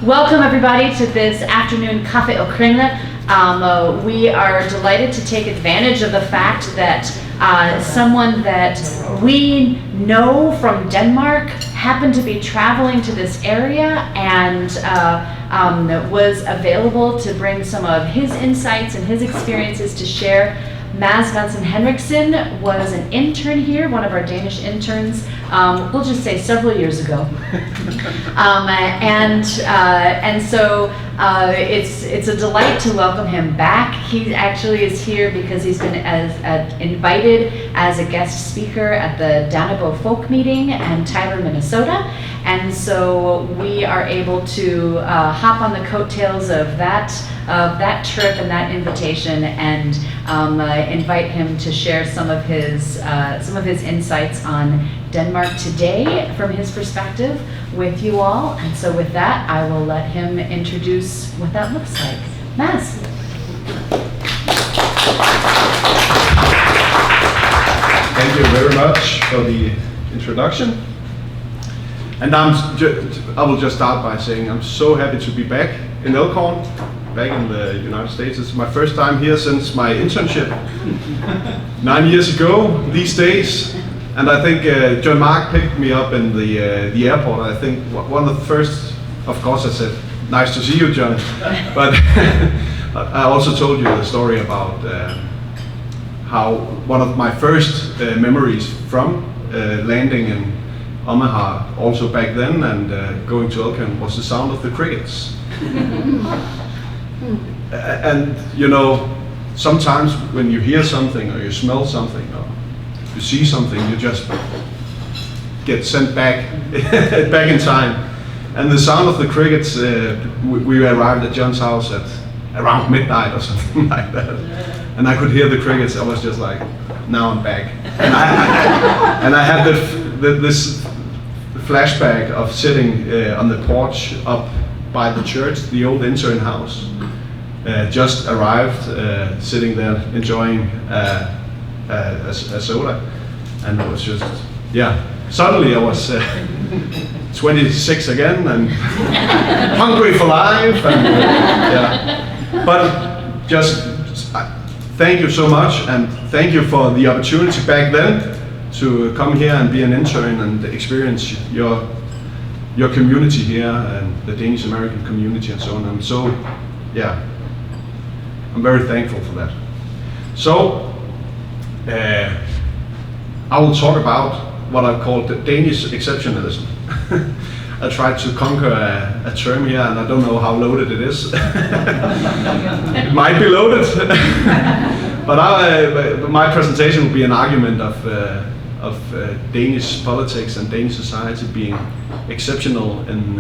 Welcome everybody to this afternoon Café au Kringle. We are delighted to take advantage of the fact that someone that we know from Denmark happened to be traveling to this area and was available to bring some of his insights and his experiences to share. Mads Henriksen was an intern here, one of our Danish interns, we'll just say several years ago. And so it's a delight to welcome him back. He actually is here because he's been invited as a guest speaker at the Danishly folk meeting in Tyler, Minnesota. And so we are able to hop on the coattails of that trip and that invitation and invite him to share some of his insights on Denmark today from his perspective with you all. And so with that, I will let him introduce what that looks like. Mads. Thank you very much for the introduction. And I will just start by saying I'm so happy to be back in Elkhorn, back in the United States. It's my first time here since my internship 9 years ago these days. And I think John Mark picked me up in the airport. I think one of the first, of course I said, nice to see you, John. But I also told you the story about how one of my first memories from landing in Omaha, also back then, and going to Elkhorn was the sound of the crickets. And you know, sometimes when you hear something or you smell something or you see something, you just get sent back in time. And the sound of the crickets, we arrived at John's house at around midnight or something like that. And I could hear the crickets. I was just like, now I'm back. And I had this flashback of sitting on the porch up by the church, the old intern house. Just arrived, sitting there enjoying a soda, and it was just, yeah. Suddenly I was 26 again and hungry for life, and yeah. But just thank you so much, and thank you for the opportunity back then to come here and be an intern and experience your community here and the Danish American community and so on. And so, yeah, I'm very thankful for that. So, I will talk about what I've called the Danish exceptionalism. I tried to conquer a term here, and I don't know how loaded it is. It might be loaded, but my presentation will be an argument of Danish politics and Danish society being exceptional in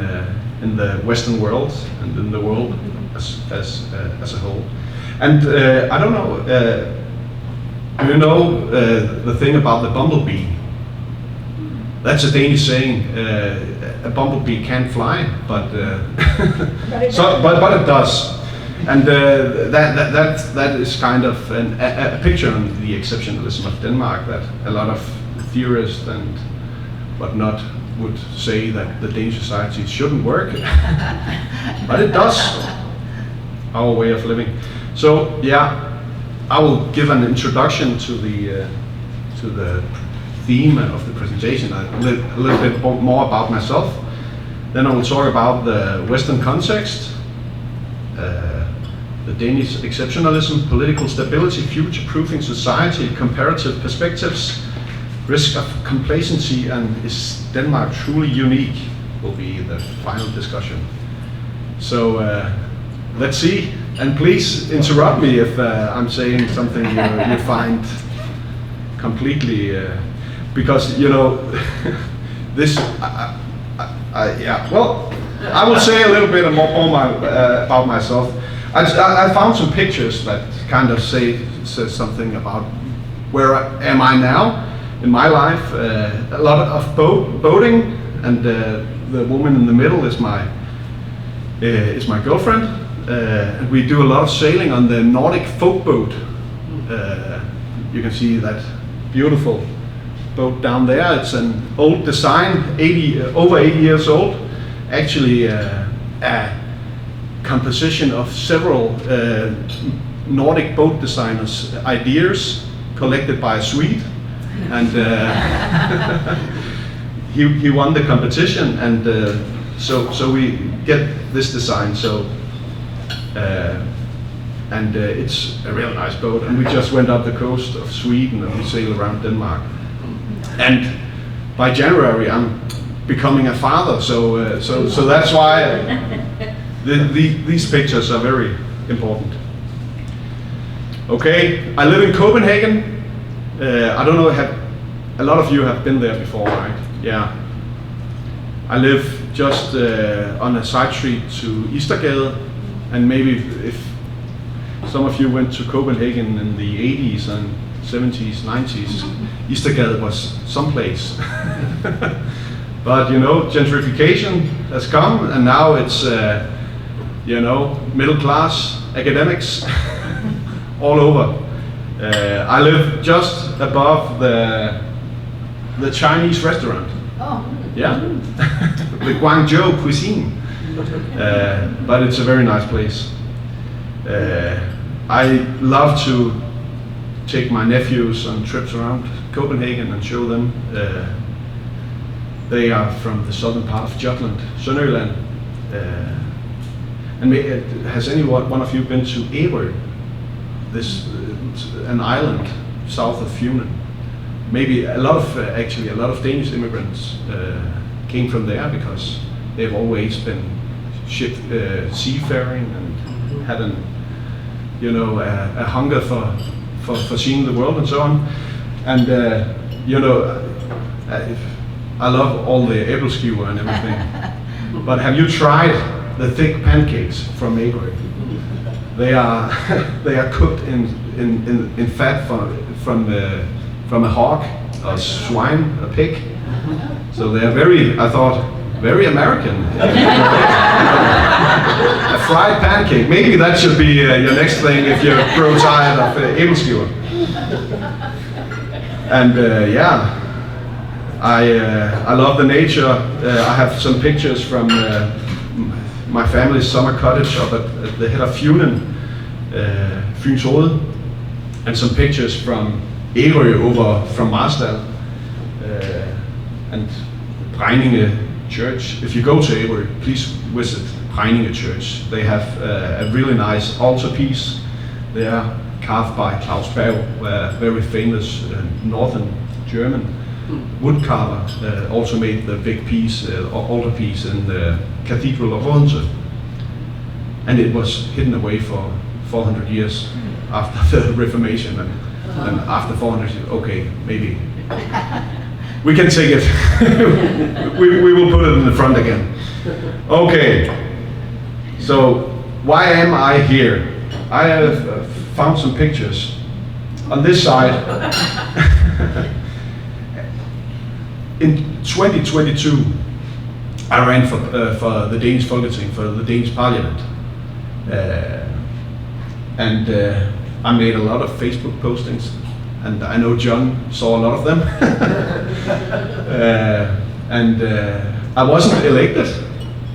the Western world and in the world as a whole. And I don't know, do you know the thing about the bumblebee? That's a Danish saying. A bumblebee can't fly, but but it does. And that is kind of a picture on the exceptionalism of Denmark, that a lot of theorists and whatnot would say that the Danish society shouldn't work, but it does. Our way of living. So yeah, I will give an introduction to the theme of the presentation, a little bit more about myself. Then I will talk about the Western context, the Danish exceptionalism, political stability, future-proofing society, comparative perspectives, risk of complacency, and is Denmark truly unique, will be the final discussion. So let's see, and please interrupt me if I'm saying something you find completely, because you know, this, yeah, well, I will say a little bit more about myself. I found some pictures that kind of says something about where am I now in my life. A lot of boating, and the woman in the middle is my girlfriend. We do a lot of sailing on the Nordic folk boat. You can see that beautiful boat down there. It's an old design, over 80 years old. Actually, a composition of several Nordic boat designers' ideas collected by a Swede, and he won the competition, and so we get this design. So it's a real nice boat, and we just went up the coast of Sweden and we sailed around Denmark. And by January I'm becoming a father, so that's why these pictures are very important. Okay, I live in Copenhagen. I don't know, a lot of you have been there before, right? Yeah. I live just on a side street to Istergade, and maybe if some of you went to Copenhagen in the 80s and 70s, 90s, Istergade was someplace. But you know, gentrification has come, and now it's you know, middle class academics all over. I live just above the Chinese restaurant. Oh. Yeah, the Guangzhou cuisine. But it's a very nice place. I love to take my nephews on trips around Copenhagen and show them. They are from the southern part of Jutland, Sønderjylland. And has one of you been to Ærø? This an island south of Funen. Maybe actually a lot of Danish immigrants came from there because they've always been seafaring and had a hunger for seeing the world and so on. And you know, I love all the æbleskiver and everything. But have you tried the thick pancakes from Ærø? They are cooked in fat from a hog, a swine, a pig. So they are very American. A fried pancake. Maybe that should be your next thing if you grow tired of æbleskiver. And yeah, I love the nature. I have some pictures from my family's summer cottage up at the head of Funen, Fyns Hoved, and some pictures from Ærø over from Marstal and Breininge Church. If you go to Ærø, please visit Breininge Church. They have a really nice altarpiece there, carved by Claus Berg, a very famous northern German woodcarver. Also made the big piece, altarpiece in the Cathedral of Odense. And it was hidden away for 400 years after the Reformation. And after 400 years, okay, maybe we can take it. we will put it in the front again. Okay, so why am I here? I have found some pictures. On this side, in 2022, I ran for the Danish Folketing, for the Danish Parliament. And I made a lot of Facebook postings, and I know John saw a lot of them. And I wasn't elected,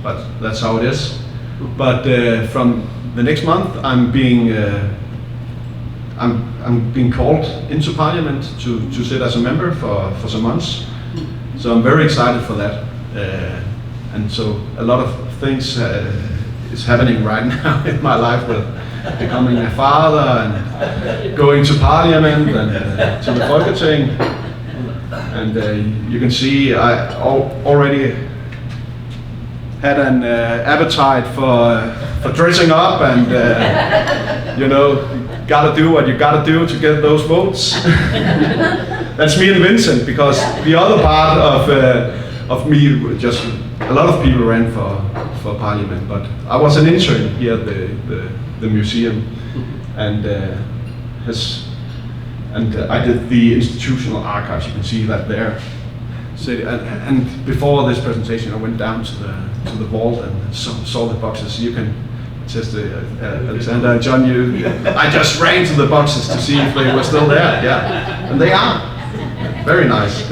but that's how it is. But from the next month, I'm being called into Parliament to sit as a member for some months. So I'm very excited for that. And so a lot of things is happening right now in my life with becoming a father and going to Parliament and to the Folketing. And you can see I already had an appetite for dressing up and you know, gotta do what you gotta do to get those votes. That's me and Vincent, because the other part of me, just a lot of people ran for Parliament, but I was an intern here at the museum, and I did the institutional archives. You can see that there. So, and before this presentation, I went down to the vault and saw the boxes. You can, it says Alexander and John, I just ran to the boxes to see if they were still there. Yeah, and they are. Very nice.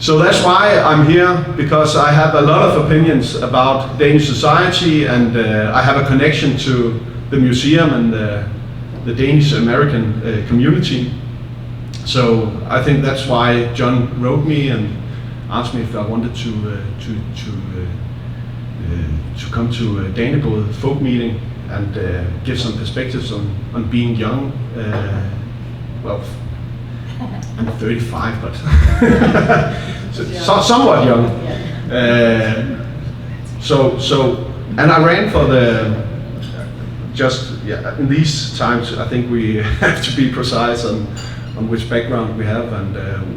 So that's why I'm here, because I have a lot of opinions about Danish society, and I have a connection to the museum and the Danish American community. So I think that's why John wrote me and asked me if I wanted to come to a Danishly folk meeting and give some perspectives on being young. Well, I'm 35, but somewhat young. And I ran for in these times, I think we have to be precise on which background we have and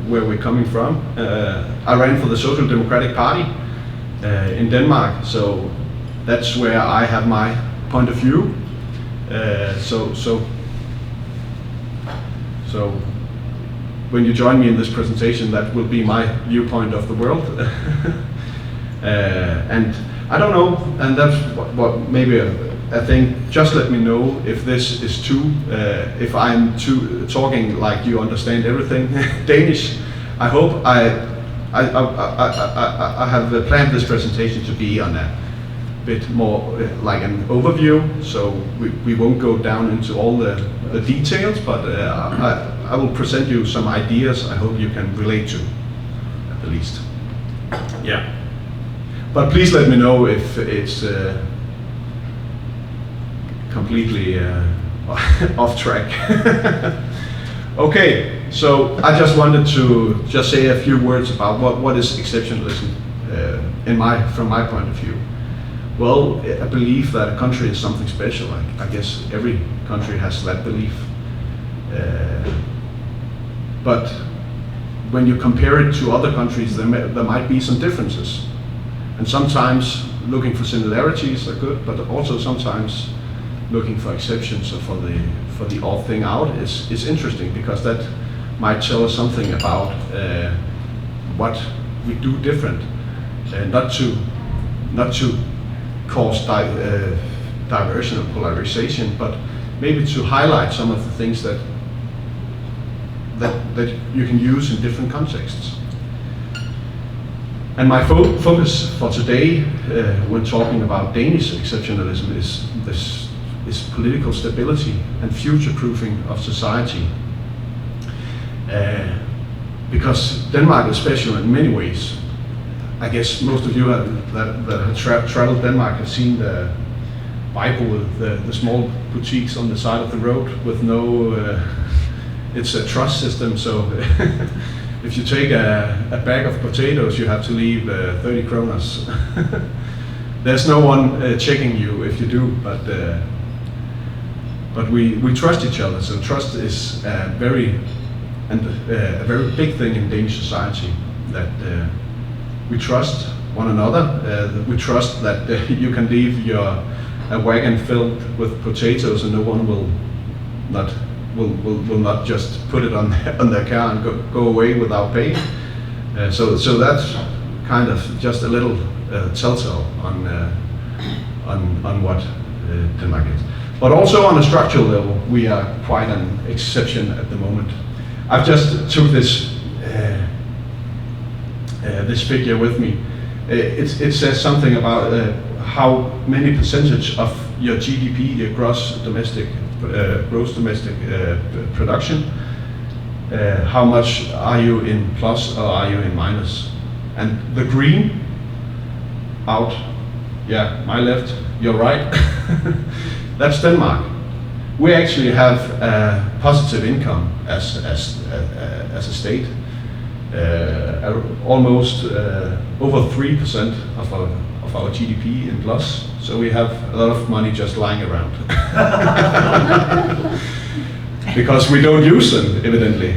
where we're coming from. I ran for the Social Democratic Party in Denmark, so that's where I have my point of view. So when you join me in this presentation, that will be my viewpoint of the world. And I don't know, and that's what maybe I think, just let me know if this is if I'm talking like you understand everything Danish. I hope I have planned this presentation to be on a bit more like an overview, so we won't go down into all the details, but I will present you some ideas I hope you can relate to, at the least. Yeah. But please let me know if it's completely off track. Okay, so I just wanted to say a few words about what is exceptionalism from my point of view. Well, I believe that a country is something special. I guess every country has that belief. But when you compare it to other countries, there might be some differences. And sometimes looking for similarities are good, but also sometimes looking for exceptions or for the odd thing out is interesting, because that might tell us something about what we do different. Not to cause diversion or polarization, but maybe to highlight some of the things that you can use in different contexts. And my focus for today, when talking about Danish exceptionalism, is political stability and future-proofing of society. Because Denmark is special in many ways. I guess most of you that have traveled Denmark have seen the Bible with the small boutiques on the side of the road with no, it's a trust system, so if you take a bag of potatoes, you have to leave 30 kronas. There's no one checking you if you do, but we trust each other, so trust is a very big thing in Danish society, that we trust one another. We trust that you can leave a wagon filled with potatoes and no one will not just put it on their car and go away without paying. So that's kind of just a little telltale on what Denmark is. But also on a structural level, we are quite an exception at the moment. I've just took this figure with me. It says something about how many percentage of your GDP, your gross domestic production, how much are you in plus or are you in minus? And the green out, yeah, my left, your right, that's Denmark. We actually have a positive income as a state, almost over 3% of our GDP in plus. So we have a lot of money just lying around. Because we don't use them, evidently.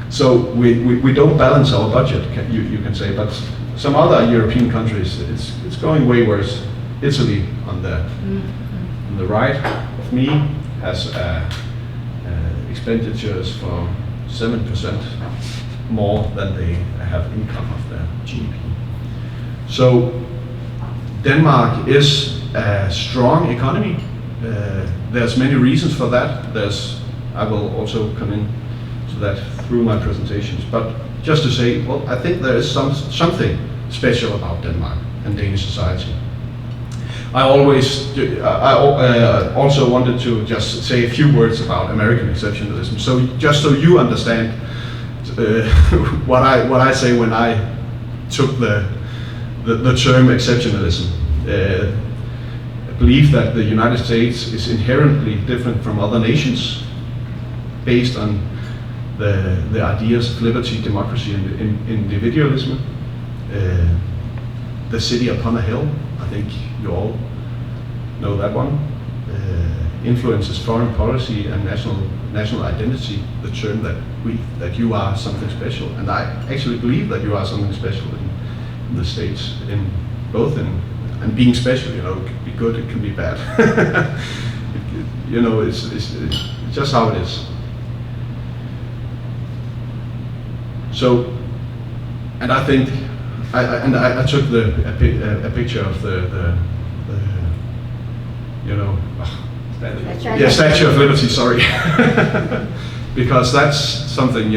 So we don't balance our budget, you can say, but some other European countries, it's going way worse. Italy on the right of me has expenditures for 7% more than they have income of their GDP. So Denmark is a strong economy. There's many reasons for that. I will also come into that through my presentations. But just to say, well, I think there is something special about Denmark and Danish society. I also wanted to just say a few words about American exceptionalism. So just so you understand what I say when I took the term exceptionalism. I believe that the United States is inherently different from other nations based on the ideas of liberty, democracy, and individualism. The city upon a hill, I think you all know that one, influences foreign policy and national identity, the term that you are something special. And I actually believe that you are something special in the States, and being special, it can be good, it can be bad. It's just how it is. So, and I think, I took a picture of the Statue of Liberty, sorry. Because that's something,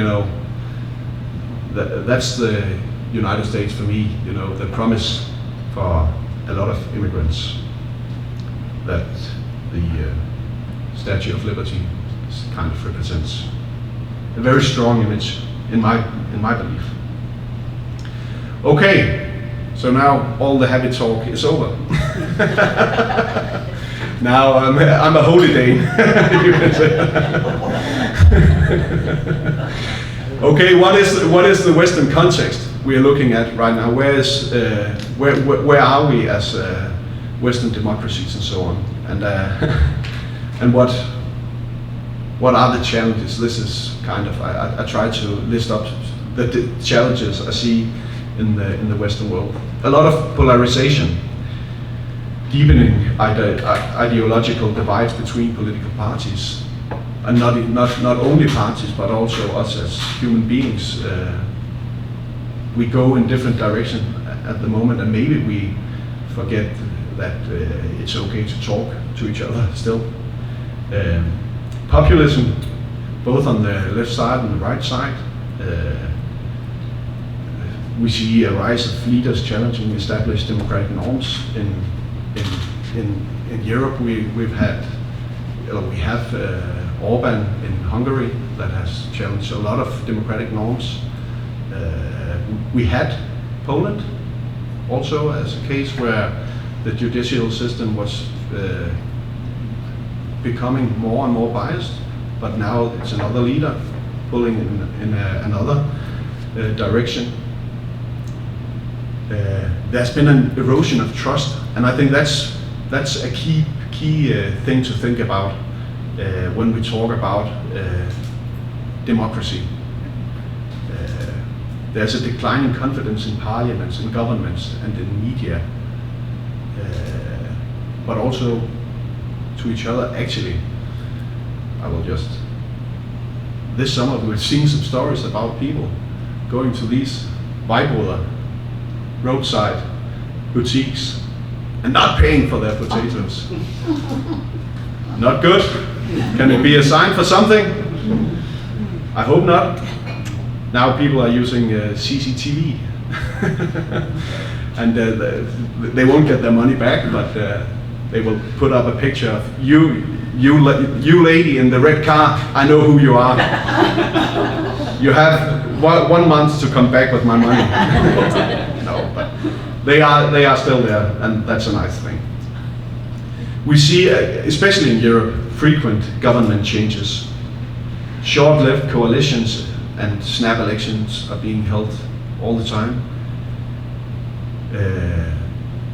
that's the United States for me, the promise for a lot of immigrants, that the Statue of Liberty kind of represents a very strong image in my belief. Okay, so now all the happy talk is over. Now I'm a holy Dane, you can say. Okay, what is the Western context we are looking at right now? Where are we as Western democracies and so on? And what are the challenges? This is kind of, I try to list up the challenges I see in the Western world. A lot of polarization, deepening ideological divides between political parties, and not only parties but also us as human beings. We go in different directions at the moment, and maybe we forget that it's okay to talk to each other still. Populism, both on the left side and the right side. We see a rise of leaders challenging established democratic norms. In Europe, we have Orban in Hungary that has challenged a lot of democratic norms. We had Poland also as a case where the judicial system was becoming more and more biased, but now it's another leader pulling in another direction. There's been an erosion of trust, and I think that's a key thing to think about when we talk about democracy. There's a declining confidence in parliaments, in governments, and in media, but also to each other. Actually, this summer we've seen some stories about people going to these Vejboder roadside boutiques and not paying for their potatoes. Not good. Can it be a sign for something? I hope not. Now people are using CCTV, and they won't get their money back, but they will put up a picture of you lady in the red car. I know who you are. You have 1 month to come back with my money. No, but they are still there, and that's a nice thing. We see, especially in Europe, frequent government changes. Short-lived coalitions and snap elections are being held all the time.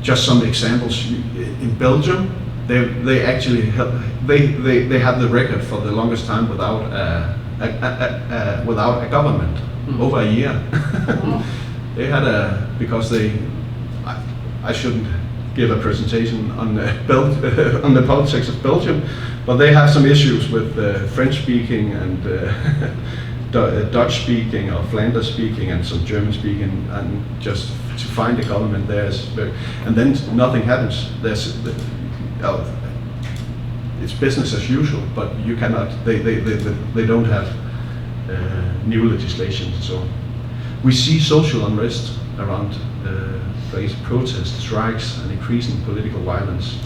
Just some examples. In Belgium, they actually they have the record for the longest time without a government, over a year. They had because I shouldn't give a presentation on on the politics of Belgium, but they have some issues with French speaking and Dutch speaking or Flanders speaking and some German speaking, and just to find a government there is and then nothing happens. It's business as usual, but you cannot. They don't have new legislation and so on. We see social unrest around place, protests, strikes, and increasing political violence.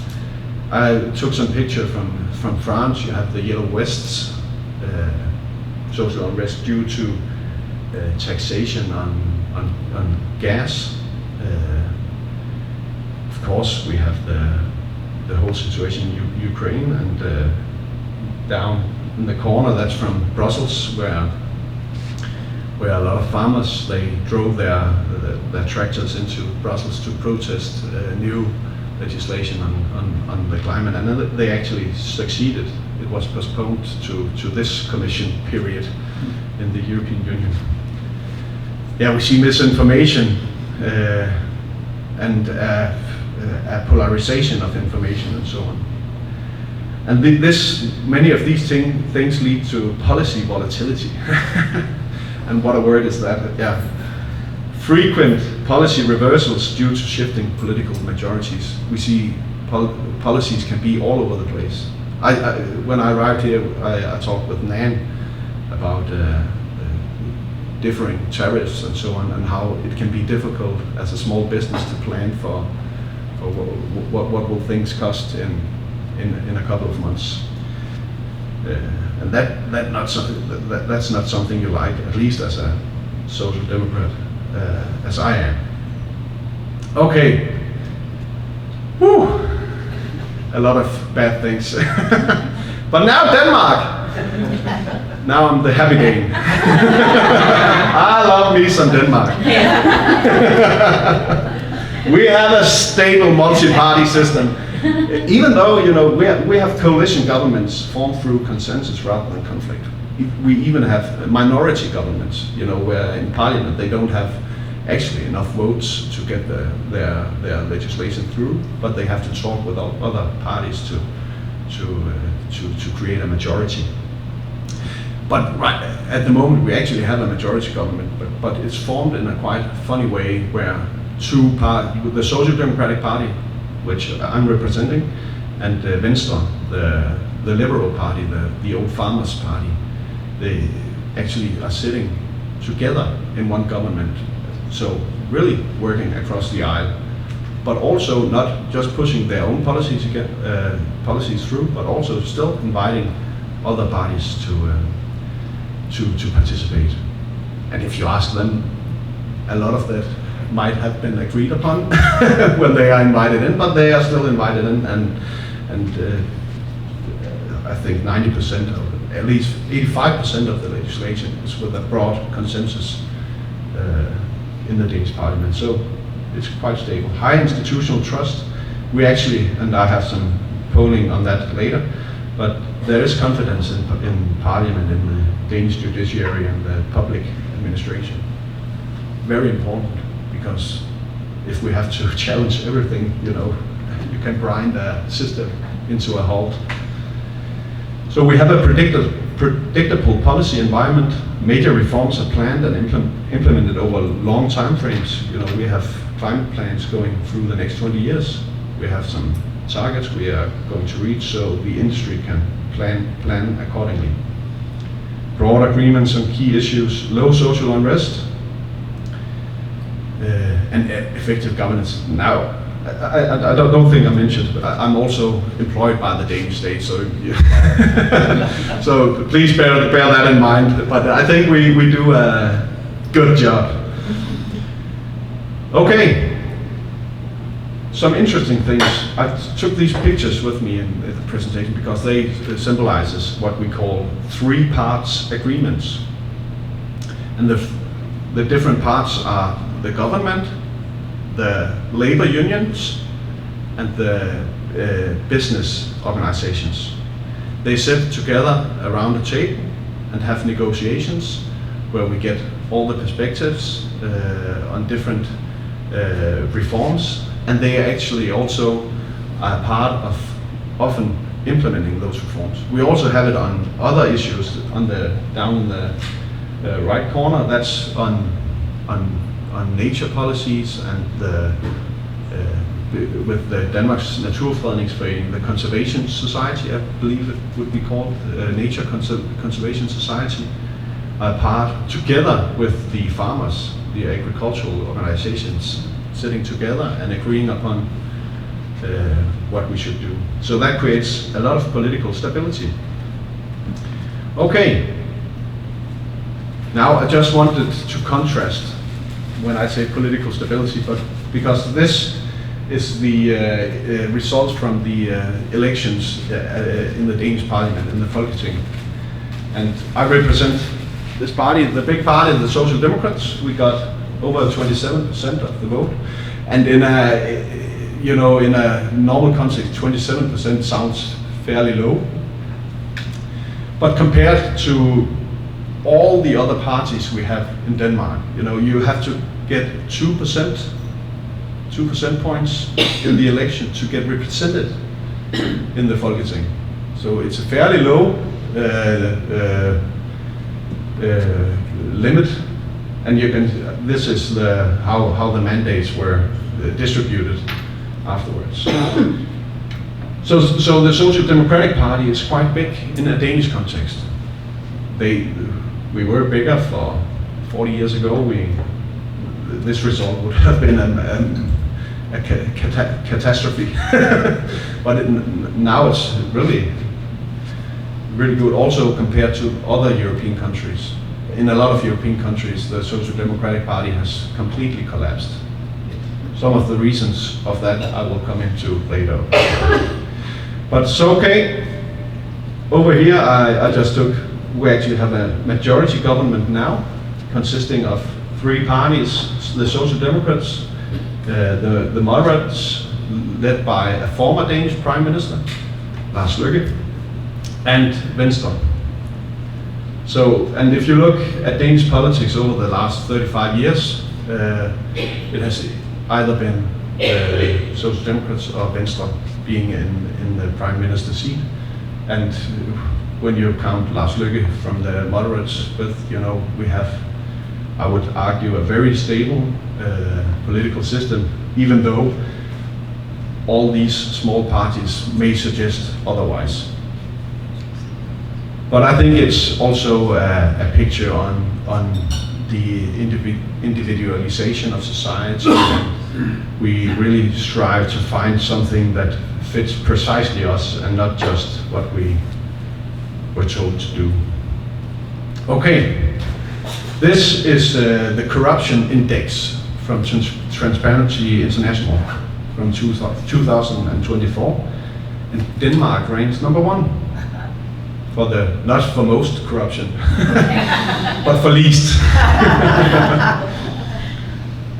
I took some picture from France. You have the yellow vests, social unrest due to taxation on gas. Of course, we have the whole situation in Ukraine, and down in the corner, that's from Brussels, where a lot of farmers, they drove their tractors into Brussels to protest new legislation on the climate, and they actually succeeded. It was postponed to this commission period in the European Union. Yeah, we see misinformation and a polarization of information and so on. And many of these things lead to policy volatility. And what a word is that? Yeah. Frequent policy reversals due to shifting political majorities. We see policies can be all over the place. When I arrived here, I talked with Nan about differing tariffs and so on, and how it can be difficult as a small business to plan for what will things cost in a couple of months. And that's not something you like, at least as a social democrat, as I am. Okay. Whew. A lot of bad things. But now Denmark. Now I'm the happy game. I love me some Denmark. We have a stable multi-party system. Even though, you know, we have coalition governments formed through consensus rather than conflict. We even have minority governments, you know, where in parliament they don't have actually enough votes to get their legislation through, but they have to talk with other parties to create a majority. But right at the moment we actually have a majority government, but it's formed in a quite funny way where the Social Democratic Party, which I'm representing, and Venstre, the Liberal Party, the old Farmers' Party, they actually are sitting together in one government. So really working across the aisle, but also not just pushing their own policies through, but also still inviting other parties to participate. And if you ask them, a lot of that might have been agreed upon when they are invited in, but they are still invited in, and I think 90% of, at least 85% of the legislation is with a broad consensus in the Danish Parliament. So it's quite stable. High institutional trust. We actually, and I have some polling on that later, but there is confidence in Parliament, in the Danish judiciary and the public administration. Very important, because if we have to challenge everything, you know, you can grind a system into a halt. So we have a predictable policy environment. Major reforms are planned and implemented over long time frames. You know, we have climate plans going through the next 20 years. We have some targets we are going to reach, so the industry can plan accordingly. Broad agreements on key issues, low social unrest, and effective governance. Now, I don't think I mentioned, but I'm also employed by the Danish state, so so please bear that in mind. But I think we do a good job. Okay, some interesting things. I took these pictures with me in the presentation because they symbolizes what we call three parts agreements, and the different parts are the government, the labor unions, and the business organizations. They sit together around a table and have negotiations where we get all the perspectives on different reforms, and they actually also are part of often implementing those reforms. We also have it on other issues down in the right corner. That's on nature policies and with the Danmarks Naturfredningsforening, the Conservation Society, I believe it would be called, Nature Conservation Society, are part together with the farmers the agricultural organizations sitting together and agreeing upon what we should do. So that creates a lot of political stability. Okay, now I just wanted to contrast when I say political stability, but because this is the results from the elections in the Danish parliament, in the Folketing. And I represent this party, the big party, the Social Democrats. We got over 27% of the vote. And in a normal context, 27% sounds fairly low. But compared to all the other parties we have in Denmark, you have to get 2 percent points in the election to get represented in the Folketing. So it's a fairly low limit, and this is how the mandates were distributed afterwards. So the Social Democratic Party is quite big in a Danish context. We were bigger for 40 years ago. This result would have been a catastrophe. But now it's really good, also compared to other European countries. In a lot of European countries, the Social Democratic Party has completely collapsed. Some of the reasons of that I will come into later. But it's okay. Over here, I just took, we actually have a majority government now, consisting of 3 parties: the Social Democrats, the moderates, led by a former Danish Prime Minister, Lars Løkke, and Venstre. So, and if you look at Danish politics over the last 35 years, it has either been Social Democrats or Venstre being in the Prime Minister seat. And when you count Lars Løkke from the moderates with, we have, I would argue, a very stable political system, even though all these small parties may suggest otherwise. But I think it's also a picture on the individualization of society. We really strive to find something that fits precisely us and not just what we were told to do. Okay, this is the corruption index from Transparency International from 2024, and Denmark ranks number 1 for not for most corruption, but for least.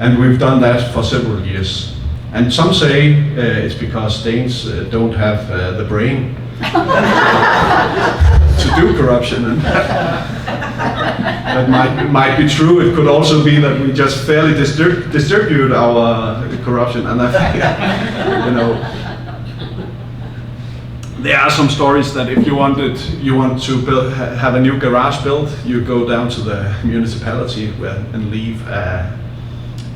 And we've done that for several years. And some say it's because Danes don't have the brain to do corruption, and that might be true. It could also be that we just fairly distribute our corruption, and I think, there are some stories that if you want to have a new garage built, you go down to the municipality and leave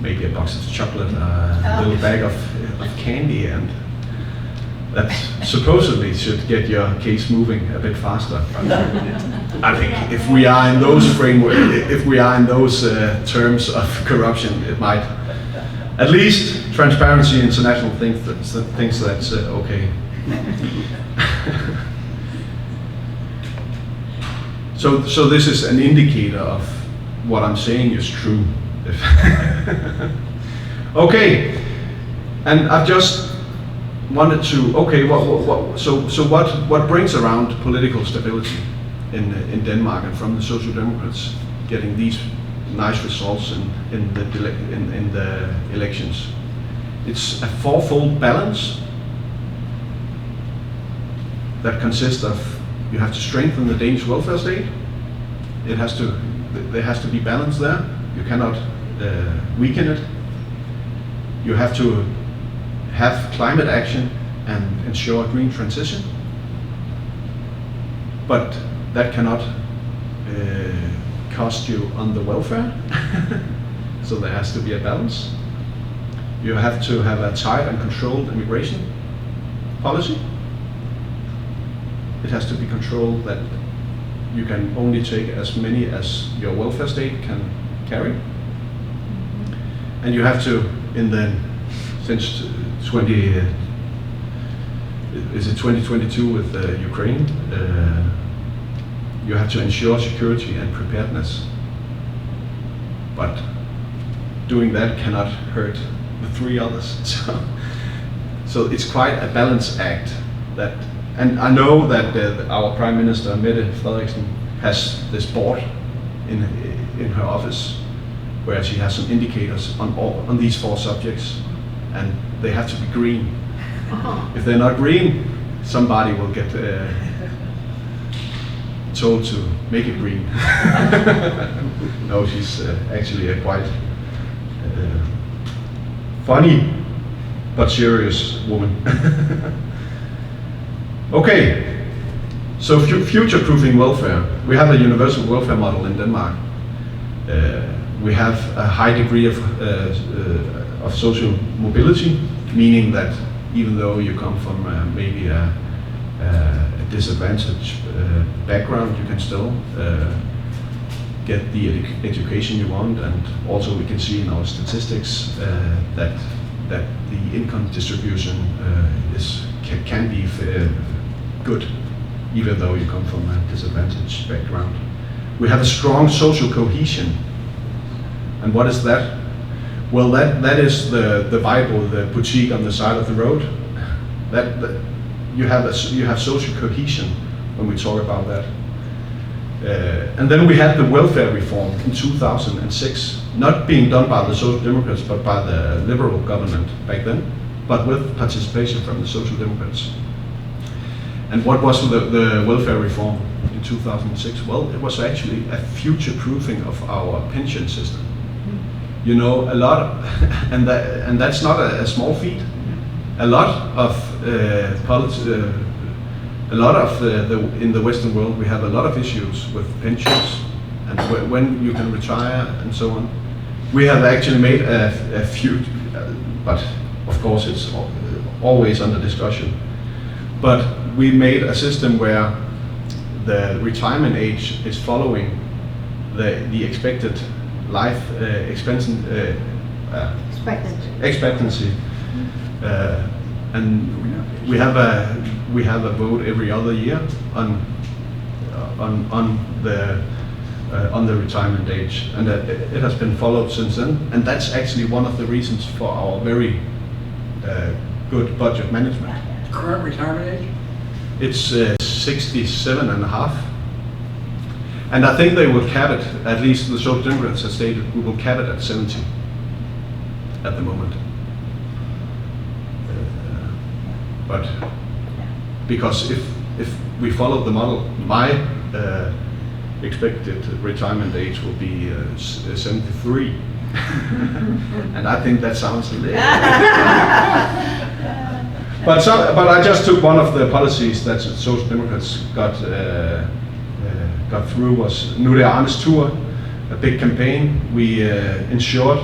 maybe a box of chocolate, a little bag of candy, and that supposedly should get your case moving a bit faster. I think if we are in those terms of corruption, it might. At least Transparency International thinks that's okay. So this is an indicator of what I'm saying is true. Okay, and I've just wanted to, what brings around political stability in Denmark and from the Social Democrats getting these nice results in the elections? It's a fourfold balance that consists of, you have to strengthen the Danish welfare state. There has to be balance there. You cannot weaken it. You have to have climate action and ensure a green transition. But that cannot cost you on the welfare. So there has to be a balance. You have to have a tight and controlled immigration policy. It has to be controlled that you can only take as many as your welfare state can carry. and you have to, since 2022 with Ukraine, you have to ensure security and preparedness. But doing that cannot hurt the three others. So it's quite a balance act. And I know that our Prime Minister, Henriksen, has this board in her office where she has some indicators on these 4 subjects, and they have to be green. If they're not green, somebody will get told to make it green. No, she's actually a quite funny but serious woman. Okay, so future-proofing welfare. We have a universal welfare model in Denmark. We have a high degree of social mobility, meaning that even though you come from maybe a disadvantaged background, you can still get the education you want, and also we can see in our statistics that the income distribution can be good, even though you come from a disadvantaged background. We have a strong social cohesion, and what is that? Well, that is the Bible, the boutique on the side of the road. You have social cohesion when we talk about that. And then we had the welfare reform in 2006, not being done by the Social Democrats, but by the Liberal government back then, but with participation from the Social Democrats. And what was the welfare reform in 2006? Well, it was actually a future-proofing of our pension system. You know, a lot, and that's not a small feat. A lot of in the Western world, we have a lot of issues with pensions and when you can retire and so on. We have actually made a few, but of course it's always under discussion. But we made a system where the retirement age is following the expected life expectancy, and we have a vote every other year on the retirement age, and it has been followed since then. And that's actually one of the reasons for our very good budget management. Current retirement age? It's 67 and a half. And I think they will cap it, at least the Social Democrats have stated, we will cap it at 70 at the moment. But because if we follow the model, my expected retirement age will be 73. And I think that sounds a little but I just took one of the policies that Social Democrats got through was Nu det Arnes Tur, a big campaign. We ensured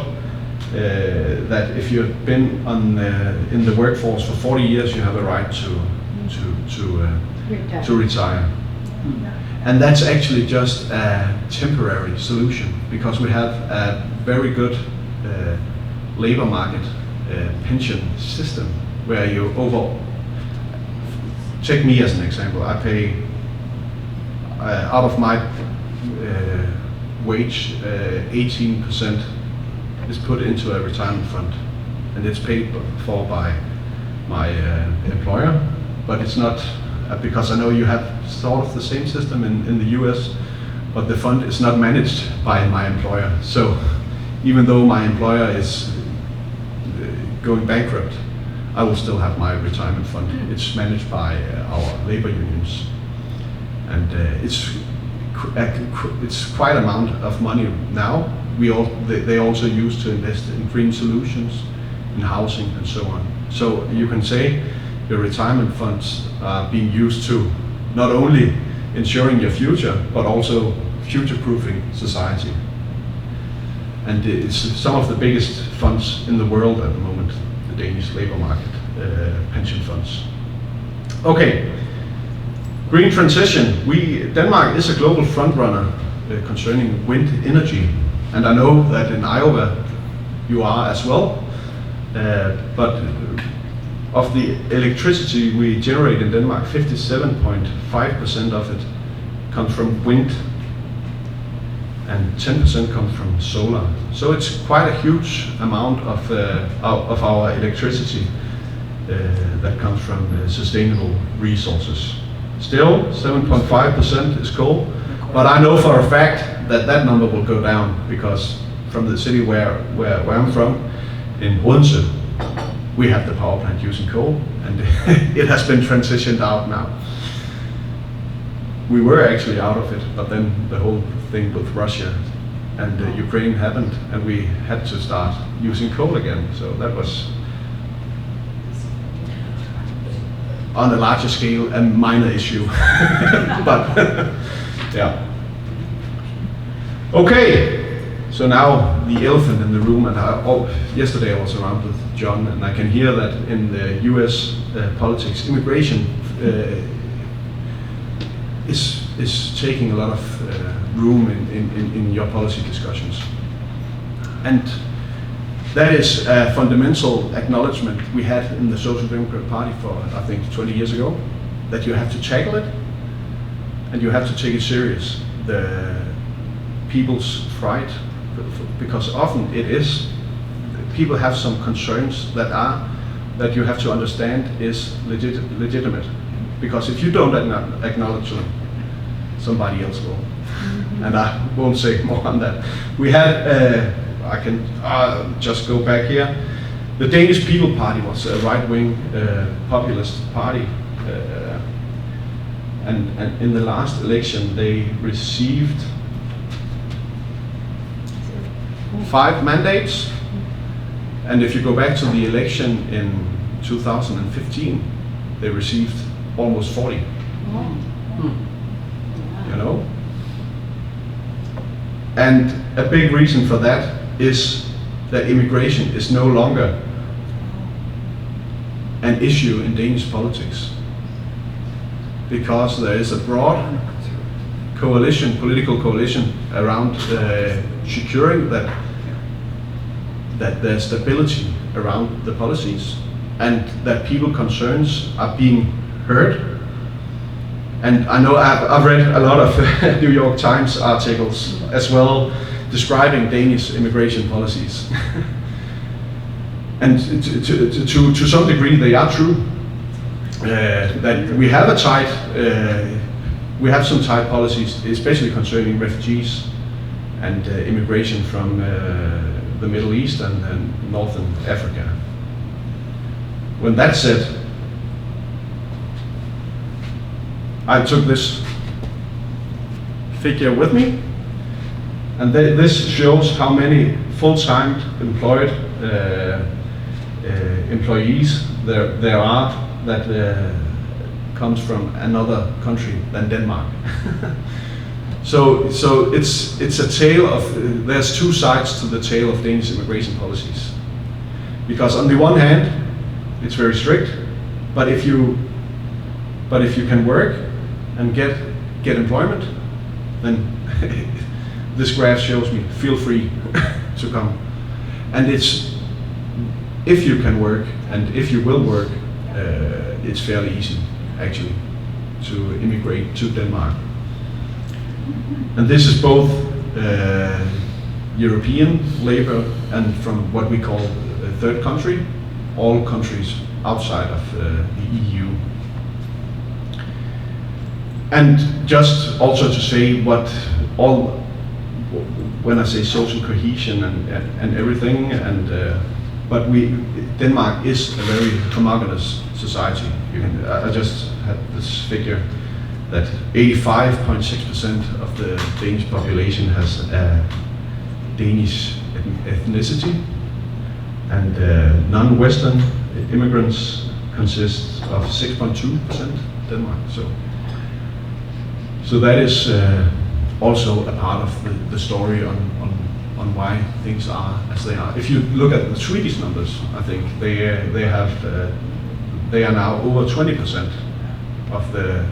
that if you've been in the workforce for 40 years, you have a right to retire. And that's actually just a temporary solution, because we have a very good labor market pension system where you take me as an example. I pay out of my wage, 18% is put into a retirement fund, and it's paid for by my employer. But it's not, because I know you have sort of the same system in the US, but the fund is not managed by my employer. So even though my employer is going bankrupt, I will still have my retirement fund. It's managed by our labor unions, and it's quite an amount of money now. They also use to invest in green solutions, in housing and so on. So you can say your retirement funds are being used to not only ensuring your future, but also future-proofing society. And it's some of the biggest funds in the world at the moment, the Danish labor market pension funds. Okay, green transition. Denmark is a global frontrunner concerning wind energy. And I know that in Iowa, you are as well. But of the electricity we generate in Denmark, 57.5% of it comes from wind, and 10% comes from solar. So it's quite a huge amount of our electricity that comes from sustainable resources. Still, 7.5% is coal, but I know for a fact that that number will go down, because from the city where I'm from, in Odense, we have the power plant using coal, and it has been transitioned out now. We were actually out of it, but then the whole thing with Russia and Ukraine happened, and we had to start using coal again. So that was, on a larger scale, a minor issue. But yeah. Okay. So now the elephant in the room, and yesterday I was around with John, and I can hear that in the US politics, immigration is taking a lot of room in your policy discussions. And that is a fundamental acknowledgement we had in the Social Democrat Party for, I think, 20 years ago, that you have to tackle it, and you have to take it serious, the people's fright, because often it is, people have some concerns that you have to understand is legitimate. Because if you don't acknowledge them, somebody else will. And I won't say more on that. We had, I can just go back here. The Danish People Party was a right-wing populist party. And in the last election, they received 5 mandates. And if you go back to the election in 2015, they received almost 40. You know? And a big reason for that is that immigration is no longer an issue in Danish politics, because there is a broad coalition, political coalition, around securing that there's stability around the policies, and that people's concerns are being heard. And I know I've read a lot of New York Times articles as well describing Danish immigration policies. And to some degree they are true. That we have some tight policies, especially concerning refugees and immigration from the Middle East and Northern Africa. When that's said, I took this figure with me, and this shows how many full-time employed employees there are that comes from another country than Denmark. So it's a tale of, there's two sides to the tale of Danish immigration policies. Because on the one hand, it's very strict, but if you can work and get employment, then this graph shows me, feel free to come. And it's, if you can work and if you will work, it's fairly easy actually to immigrate to Denmark. And this is both European labor and from what we call third country, all countries outside of the EU. And just also to say when I say social cohesion and everything, but Denmark is a very homogeneous society. I just had this figure that 85.6% of the Danish population has a Danish ethnicity, and non-Western immigrants consist of 6.2% Denmark. So that is also a part of the story on why things are as they are. If you look at the Swedish numbers, I think they are now over 20% of the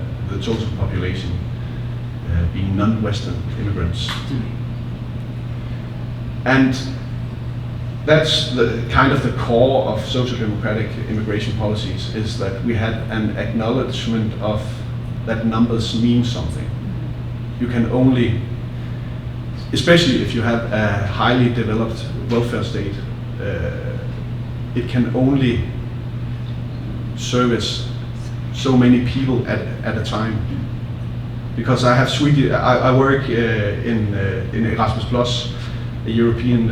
total population being non-Western immigrants. And that's the kind of the core of social democratic immigration policies, is that we had an acknowledgement of that numbers mean something. You can only, especially if you have a highly developed welfare state, it can only service so many people at a time. Because I have I work in Erasmus Plus, a European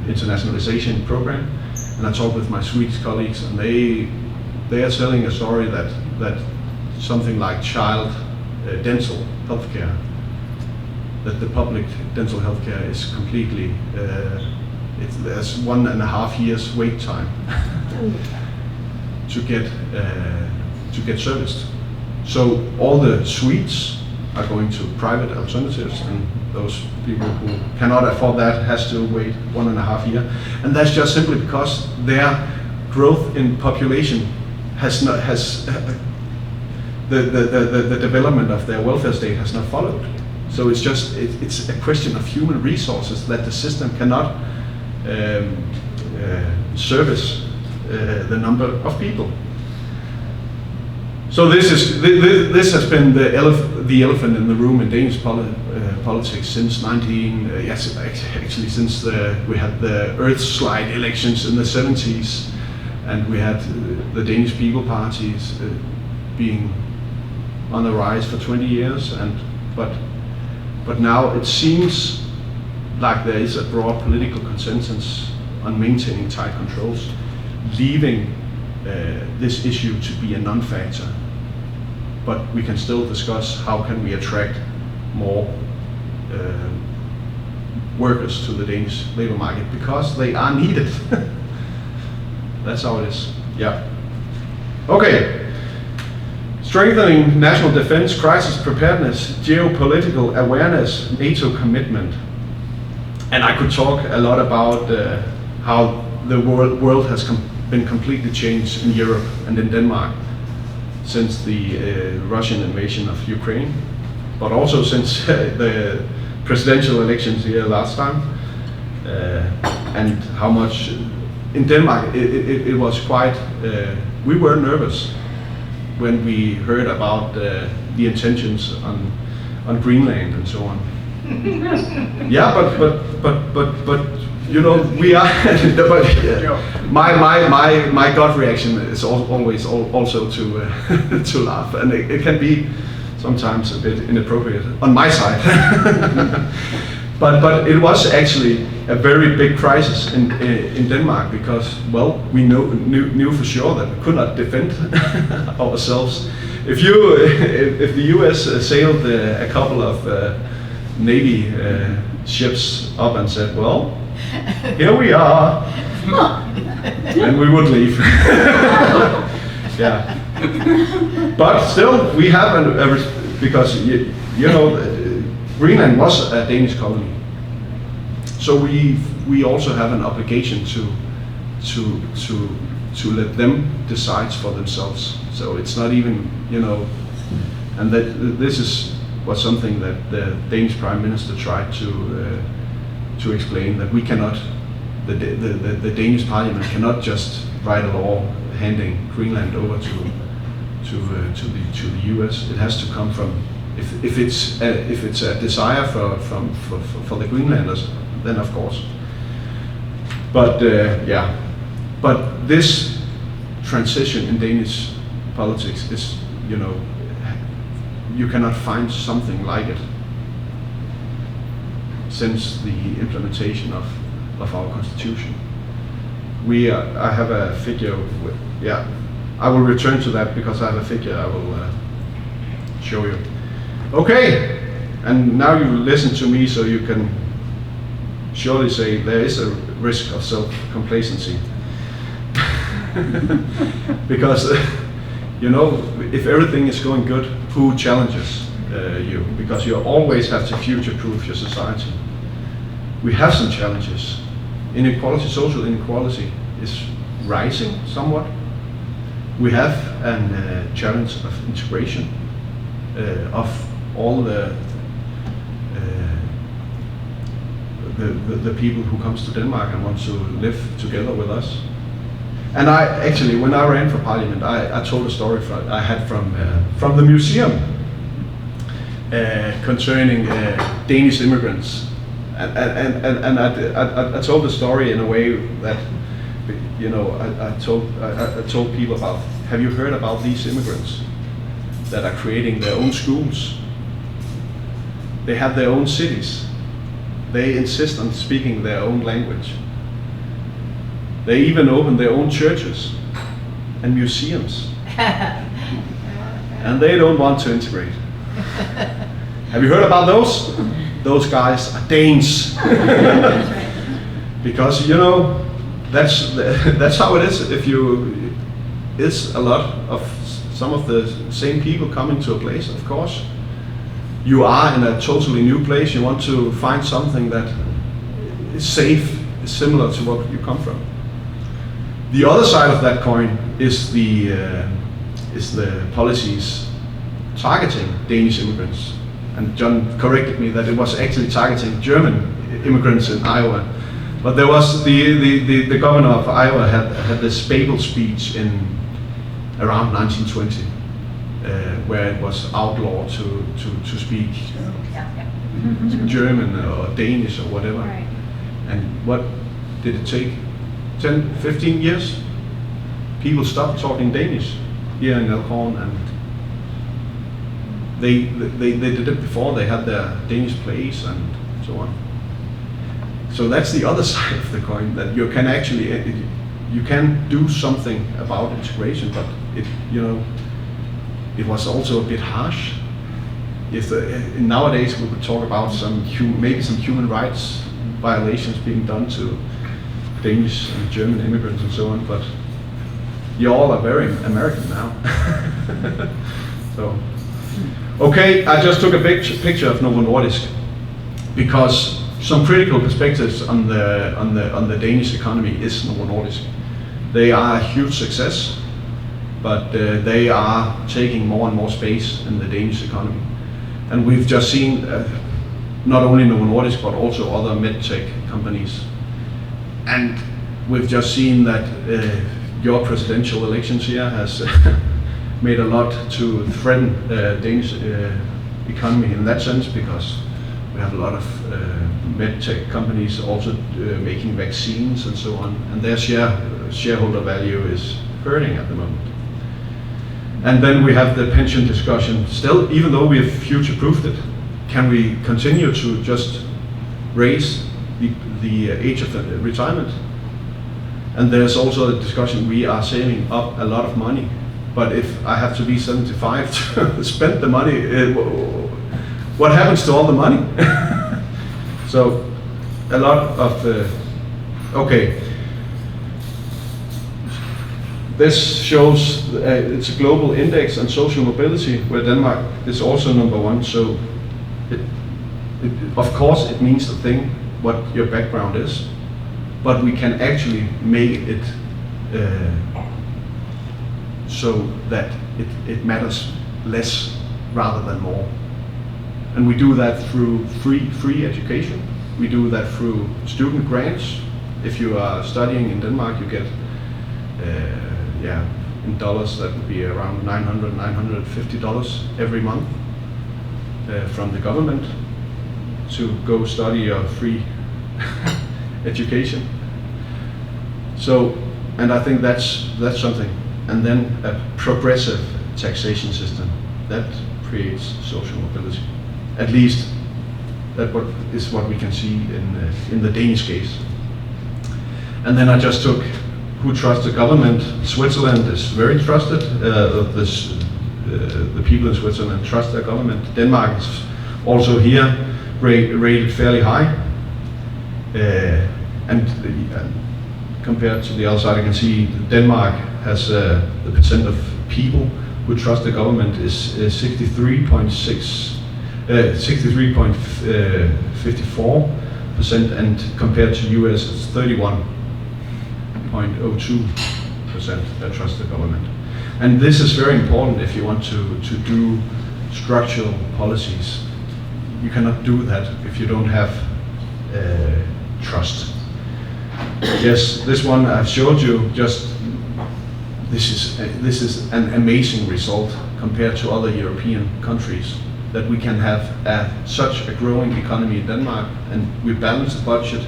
internationalization program, and I talk with my Swedish colleagues, and they are telling a story that something like child dental healthcare, that the public dental healthcare is completely there's 1.5 years wait time to get serviced. So all the Swedes are going to private alternatives, and those people who cannot afford that has to wait 1.5 years. And that's just simply because their growth in population the development of their welfare state has not followed. So it's a question of human resources that the system cannot service the number of people. So this has been the elephant in the room in Danish politics since actually since we had the Earthslide elections in the 70s, and we had the Danish People parties being on the rise for 20 years, but now it seems like there is a broad political consensus on maintaining tight controls, leaving this issue to be a non-factor. But we can still discuss how can we attract more workers to the Danish labor market, because they are needed. That's how it is. Yeah. Okay. Strengthening national defense, crisis preparedness, geopolitical awareness, NATO commitment. And I could talk a lot about how the world has been completely changed in Europe and in Denmark since the Russian invasion of Ukraine, but also since the presidential elections here last time, and how much in Denmark it was quite, we were nervous when we heard about the intentions on Greenland and so on. Yeah, but you know, we are. But my gut reaction is always also to laugh, and it can be sometimes a bit inappropriate on my side. But it was actually a very big crisis in Denmark, because, well, we knew for sure that we could not defend ourselves. If the U.S. sailed a couple of Navy ships up and said, well, here we are, and we would leave. Yeah. But still, we have because you know, Greenland was a Danish colony, so we also have an obligation to let them decide for themselves. So it's not even, you know, and that this was something that the Danish Prime Minister tried to explain, that we cannot, the Danish Parliament cannot just write a law handing Greenland over to the U.S. It has to come from, if it's a desire for the Greenlanders, then of course. But yeah, but this transition in Danish politics is, you know, you cannot find something like it since the implementation of our constitution. I have a figure, yeah, I will return to that because I have a figure I will show you. Okay, and now you listen to me, so you can surely say there is a risk of self-complacency. Because, you know, if everything is going good, who challenges you? Because you always have to future-proof your society. We have some challenges. Inequality, social inequality is rising somewhat. We have a challenge of integration of all the the people who comes to Denmark and want to live together with us. And I actually, when I ran for parliament, I told a story I had from the museum concerning Danish immigrants, and I told the story in a way that, you know, I told people about, have you heard about these immigrants that are creating their own schools? They have their own cities. They insist on speaking their own language. They even open their own churches and museums. And they don't want to integrate. Have you heard about those? Those guys are Danes. Because, you know, that's how it is. It's a lot of some of the same people coming to a place, of course. You are in a totally new place. You want to find something that is safe, is similar to what you come from. The other side of that coin is the policies targeting Danish immigrants. And John corrected me that it was actually targeting German immigrants in Iowa. But there was the governor of Iowa had this Babel speech in around 1920, where it was outlawed to speak German or Danish or whatever. Right. And what did it take? 10, 15 years? People stopped talking Danish here in Elkhorn, and they did it before. They had their Danish plays and so on. So that's the other side of the coin, that you can actually you can do something about integration, but it was also a bit harsh. If nowadays we would talk about maybe some human rights violations being done to Danish and German immigrants and so on, but you all are very American now. So, okay, I just took a picture of Novo Nordisk because some critical perspectives on the Danish economy is Novo Nordisk. They are a huge success, but they are taking more and more space in the Danish economy. And we've just seen not only Novo Nordisk but also other medtech companies. And we've just seen that your presidential elections here has made a lot to threaten the Danish economy in that sense, because we have a lot of medtech companies also making vaccines and so on, and their shareholder value is hurting at the moment. And then we have the pension discussion. Still, even though we have future-proofed it, can we continue to just raise the age of retirement? And there's also a discussion, we are saving up a lot of money, but if I have to be 75 to spend the money, what happens to all the money? So a lot of okay. This shows it's a global index on social mobility, where Denmark is also #1. So of course it means the thing what your background is, but we can actually make it so that it matters less rather than more. And we do that through free education. We do that through student grants. If you are studying in Denmark, you get in dollars that would be around $950 every month from the government to go study a free education. So, and I think that's something. And then a progressive taxation system that creates social mobility. At least that is what we can see in the Danish case. And then I just took who trusts the government. Switzerland is very trusted. The people in Switzerland trust their government. Denmark is also here rated fairly high. And compared to the other side, I can see Denmark has the percent of people who trust the government is 63.54%, and compared to US it's 31.02% that trust the government. And this is very important if you want to do structural policies. You cannot do that if you don't have trust. Yes, this one I've showed you. Just this is an amazing result compared to other European countries, that we can have such a growing economy in Denmark, and we balance the budget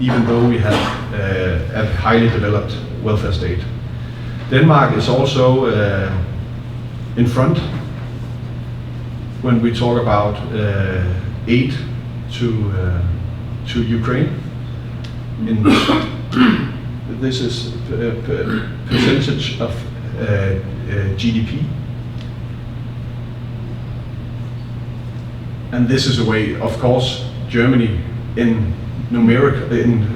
even though we have a highly developed welfare state. Denmark is also in front when we talk about aid to Ukraine. This is percentage of GDP. And this is a way, of course, Germany in numeric, in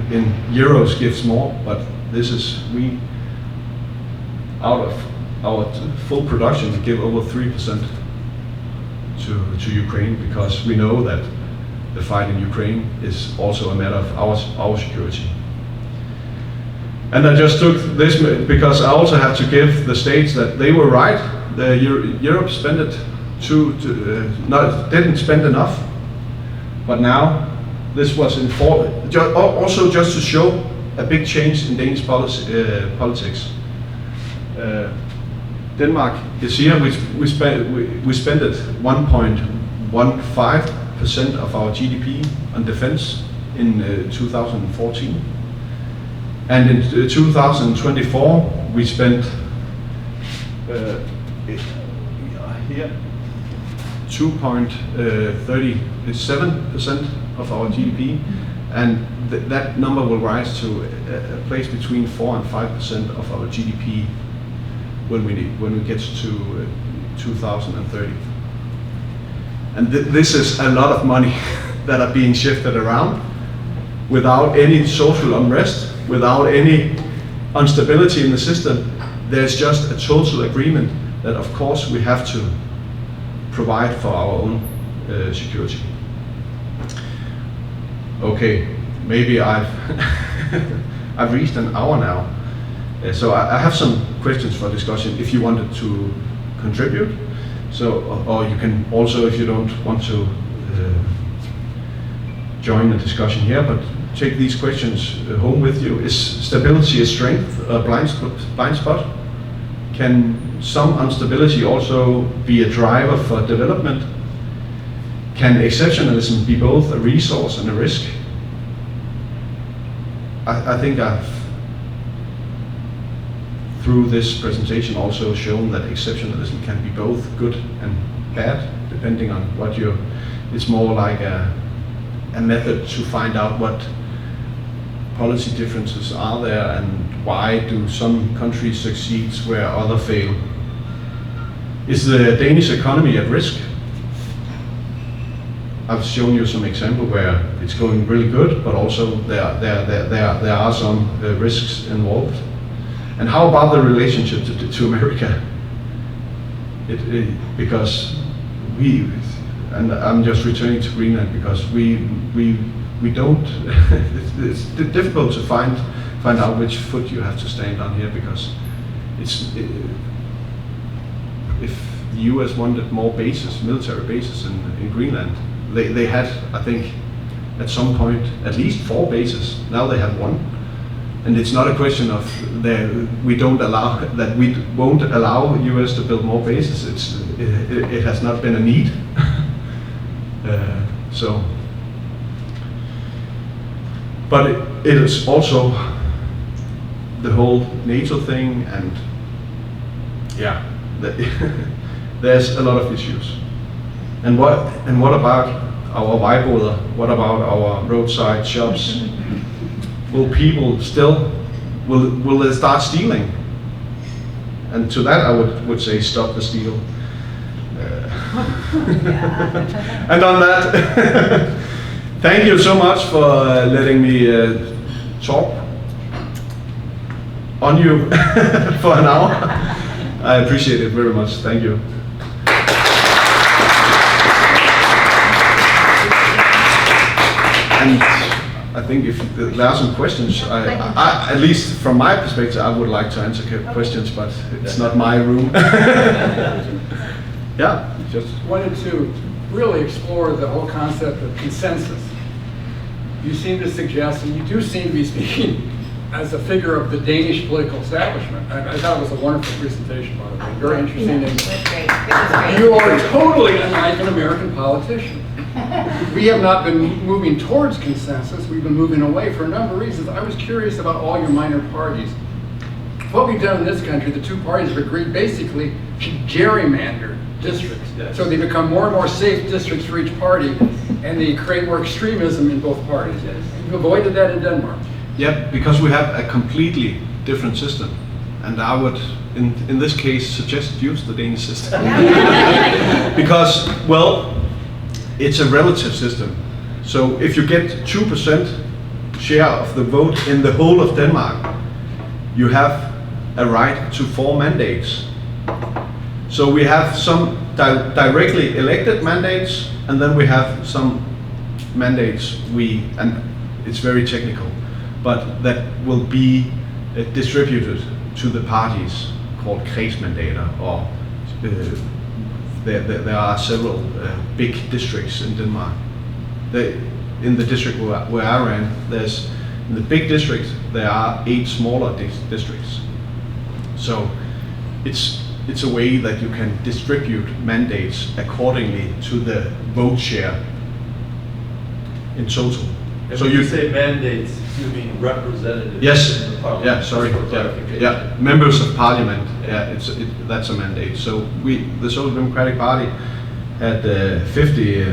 euros gives more, but this is, we, out of our full production, we give over 3% to Ukraine, because we know that the fight in Ukraine is also a matter of our security. And I just took this because I also have to give the states that they were right. Europe spent it didn't spend enough, but now this was also just to show a big change in Danish politics. Denmark is here. We spent it 1.15% of our GDP on defense in 2014, and in 2024 we spent here 2.37% of our GDP, and that number will rise to a place between 4 and 5% of our GDP when we get to 2030. And this is a lot of money that are being shifted around without any social unrest, without any instability in the system. There's just a total agreement that, of course, we have to provide for our own security. Okay, maybe I've I've reached an hour now, so I have some questions for discussion if you wanted to contribute. So, or you can also, if you don't want to join the discussion here, but take these questions home with you. Is stability a strength, a blind spot? Can some instability also be a driver for development? Can exceptionalism be both a resource and a risk? I think I've, through this presentation, also shown that exceptionalism can be both good and bad, depending on what you're, it's more like a method to find out what policy differences are there and why do some countries succeed where others fail. Is the Danish economy at risk? I've shown you some example where it's going really good, but also there are some risks involved. And how about the relationship to America? Because we, and I'm just returning to Greenland because we don't. it's difficult to find out which foot you have to stand on here, because if the US wanted more bases, military bases in Greenland, they had, I think, at some point at least 4 bases. Now they have 1, and it's not a question of we won't allow US to build more bases. It has not been a need. So, but it is also the whole NATO thing, and yeah, there's a lot of issues. And what about our Vejboder? What about our roadside shops? Will people still will they start stealing? And to that I would say stop the steal. And on that, thank you so much for letting me talk on you for an hour. I appreciate it very much. Thank you. And I think if there are some questions, I, at least from my perspective, I would like to answer questions, but it's not my room. Yeah, just wanted to really explore the whole concept of consensus. you seem to suggest, and you do seem to be speaking as a figure of the Danish political establishment. I thought it was a wonderful presentation, by the way, very interesting. It was great. It was great. You are totally unlike an American politician. We have not been moving towards consensus, we've been moving away for a number of reasons. I was curious about all your minor parties. What we've done in this country, the two parties have agreed basically to gerrymander districts. Yes. So they become more and more safe districts for each party, and they create more extremism in both parties. Yes. You've avoided that in Denmark. Yeah, because we have a completely different system. And I would, in this case, suggest use the Danish system. Because, well, it's a relative system. So if you get 2% share of the vote in the whole of Denmark, you have a right to 4 mandates. So we have some directly elected mandates, and then we have some mandates and it's very technical, but that will be distributed to the parties called kredsmandater, or there are several big districts in Denmark. In the district where I ran, in the big district there are 8 smaller districts. So it's a way that you can distribute mandates accordingly to the vote share in total. And So when you you say mandates, you mean representatives? Yes. in the parliament? Yeah, sorry. Just for Yeah, clarification. yeah. Members of parliament. Yeah, that's a mandate. So the Social Democratic Party had 50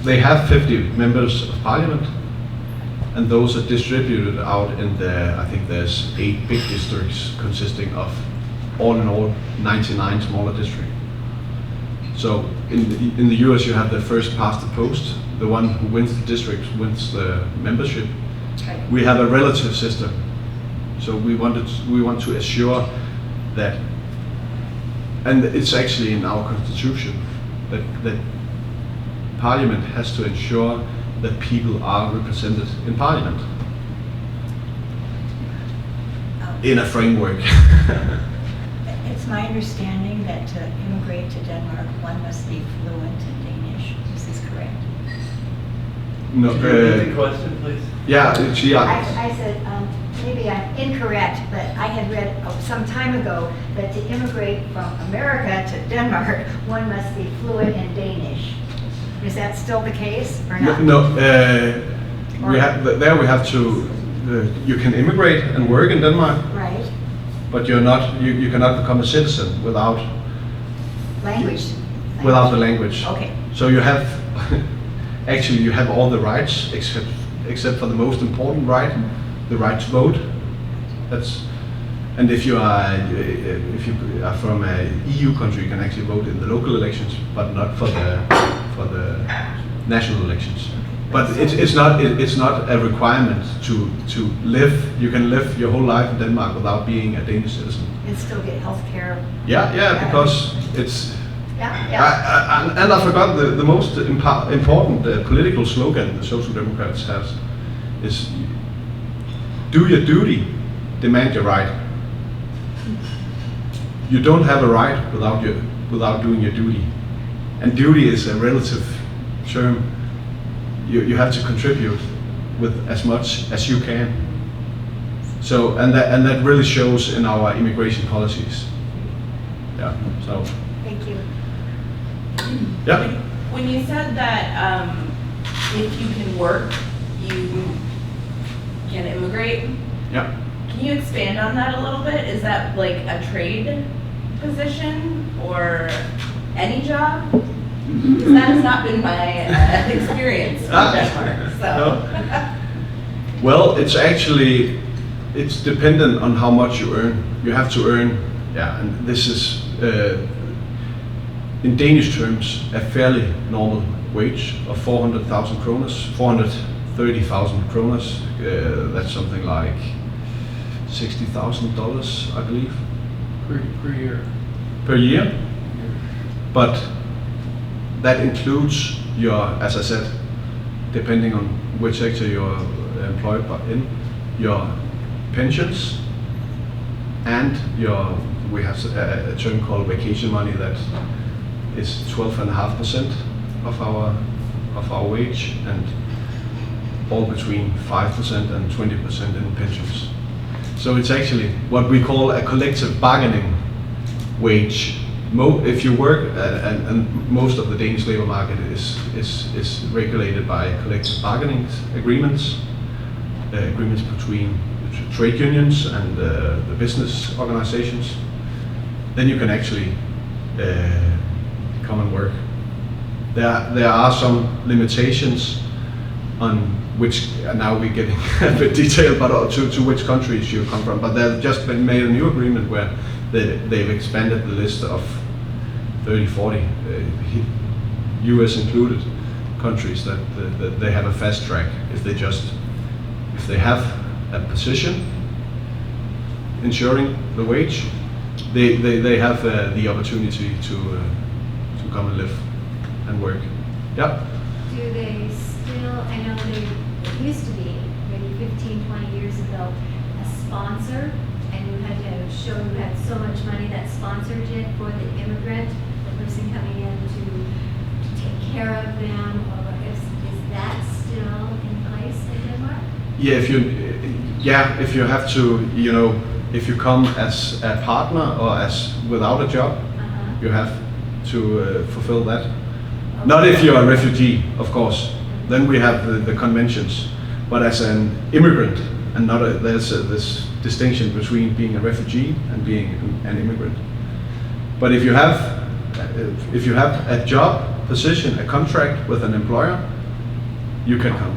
they have 50 members of parliament, and those are distributed out in I think there's 8 big districts consisting of, all in all, 99 smaller districts. So in the US you have the first past the post. The one who wins the district wins the membership. Right. We have a relative system. So we want to assure that, and it's actually in our constitution, that Parliament has to ensure that people are represented in Parliament in a framework. It's my understanding that to immigrate to Denmark, one must be fluent in Danish. Is this correct? No, Could you repeat the question, please? I said, maybe I'm incorrect, but I had read some time ago that to immigrate from America to Denmark, one must be fluent in Danish. Is that still the case or not? No, we have to. You can immigrate and work in Denmark, Right. but you cannot become a citizen without Language. the language. Okay. So you have actually you have all the rights except for the most important right, the right to vote. And if you are from a EU country, you can actually vote in the local elections, but not for the national elections. But it's not a requirement to live. You can live your whole life in Denmark without being a Danish citizen. And still get health care. Yeah, because it's. Yeah. And I forgot the most important political slogan the Social Democrats have is "Do your duty, demand your right." You don't have a right without doing your duty, and duty is a relative term. You have to contribute with as much as you can. So and that really shows in our immigration policies. Yeah. So. Thank you. Yeah. When you said that if you can work, you can immigrate, Yeah. can you expand on that a little bit? Is that like a trade position or any job? Because that has not been my experience in Denmark, so. No. Well, it's dependent on how much you earn. You have to earn, and this is in Danish terms a fairly normal wage of 400,000 kroners, 430,000 kroners. That's something like $60,000, I believe, Per year. per year. But that includes as I said, depending on which sector you're employed in, your pensions and we have a term called vacation money that is 12.5%. of our wage, and all between 5% and 20% in pensions. So it's actually what we call a collective bargaining wage. If you work, and most of the Danish labor market is regulated by collective bargaining agreements, agreements between trade unions and the business organizations, then you can actually come and work. There are some limitations on which, now we're getting a bit detailed, but to which countries you come from. But they've just been made a new agreement where they've expanded the list of 30, 40, US included, countries that they have a fast track if they have a position ensuring the wage, they have the opportunity to come and live and work. Yeah. Do they still, I know it used to be, maybe 15, 20 years ago, a sponsor, and you had to show you had so much money that sponsored it for the immigrant, the person coming in to take care of them, or is that still in place in Denmark? Yeah, if you have to, if you come as a partner or as without a job, you have to fulfill that. Okay. Not if you're a refugee, of course. Then we have the conventions. But as an immigrant, and there's this distinction between being a refugee and being an immigrant. But if you have a job position, a contract with an employer, you can come.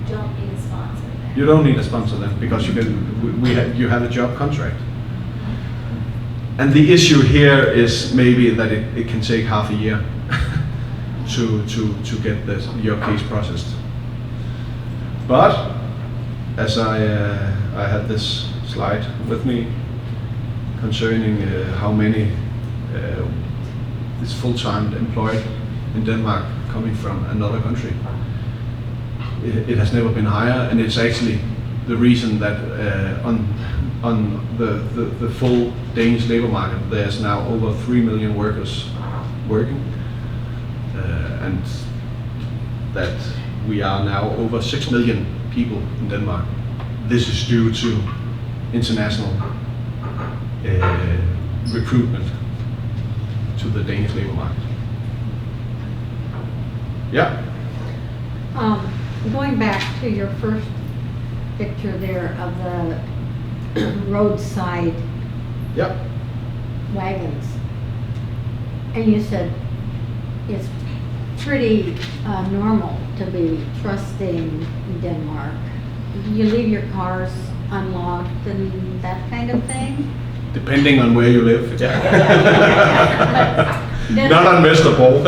You don't need a sponsor then? You don't need a sponsor then, because you have a job contract. And the issue here is maybe that it can take half a year to get your case processed. But as I had this slide with me concerning how many is full-time employed in Denmark coming from another country, it has never been higher, and it's actually the reason that on the full Danish labor market there's now over 3 million workers working, and that we are now over 6 million people in Denmark. This is due to international recruitment to the Danish labor market. Yeah. Going back to your first picture there of the roadside wagons, and you said it's pretty normal to be trusting Denmark. You leave your cars unlocked and that kind of thing? Depending on where you live, yeah. Not on Vesterborg.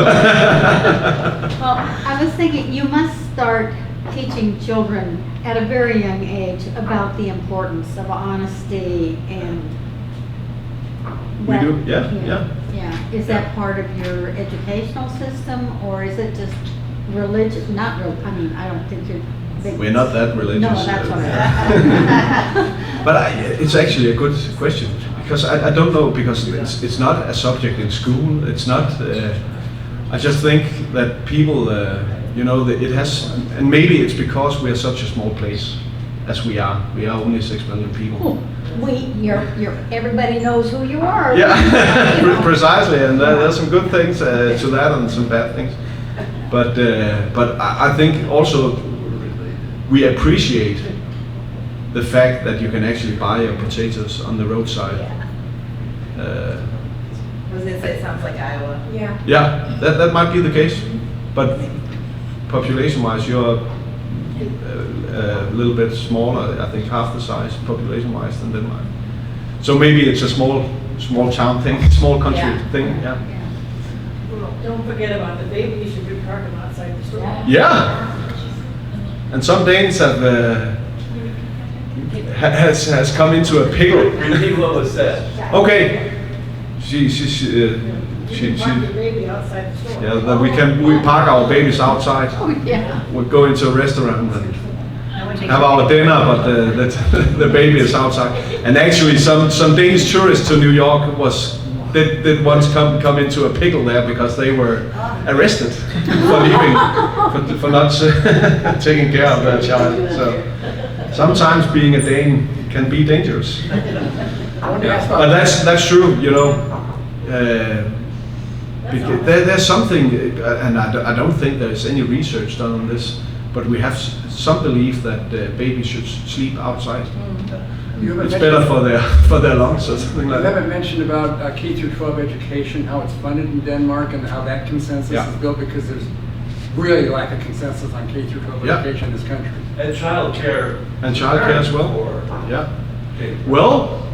Well, I was thinking you must start teaching children at a very young age about the importance of honesty and we do, yeah. Is that part of your educational system, or is it just religious? I mean, I don't think you're big. We're not that religious. No, that's what I But it's actually a good question, because I don't know, because it's not a subject in school. It's not. I just think that people, it has, and maybe it's because we are such a small place as we are. We are only 6 million people. Everybody knows who you are. Yeah, precisely, and there's some good things to that and some bad things. But I think also we appreciate the fact that you can actually buy your potatoes on the roadside. I was gonna say, it sounds like Iowa. Yeah. Yeah, that might be the case, but population-wise, you're a little bit smaller. I think half the size population-wise than Denmark. So maybe it's a small town thing, small country thing. Yeah. Well, don't forget about the babies you could park them outside the store. Yeah. And some Danes have has come into a pickle. Repeat what was said. Okay. She You can park your baby outside the store. Yeah, that we park our babies outside. Oh, yeah. We go into a restaurant and have our dinner, but the baby is outside. And actually, some Danish tourists to New York was did once come into a pickle there because they were arrested for leaving, for not taking care of their child. So sometimes being a Dane can be dangerous. But that's true, you know. There's something, and I don't think there's any research done on this, but we have some belief that babies should sleep outside. It's better for their lungs or something like that. You haven't mentioned about K through 12 education, how it's funded in Denmark, and how that consensus is built, because there's really lack of consensus on K through 12 education in this country. And childcare. And childcare as well. Yeah. Okay. Well,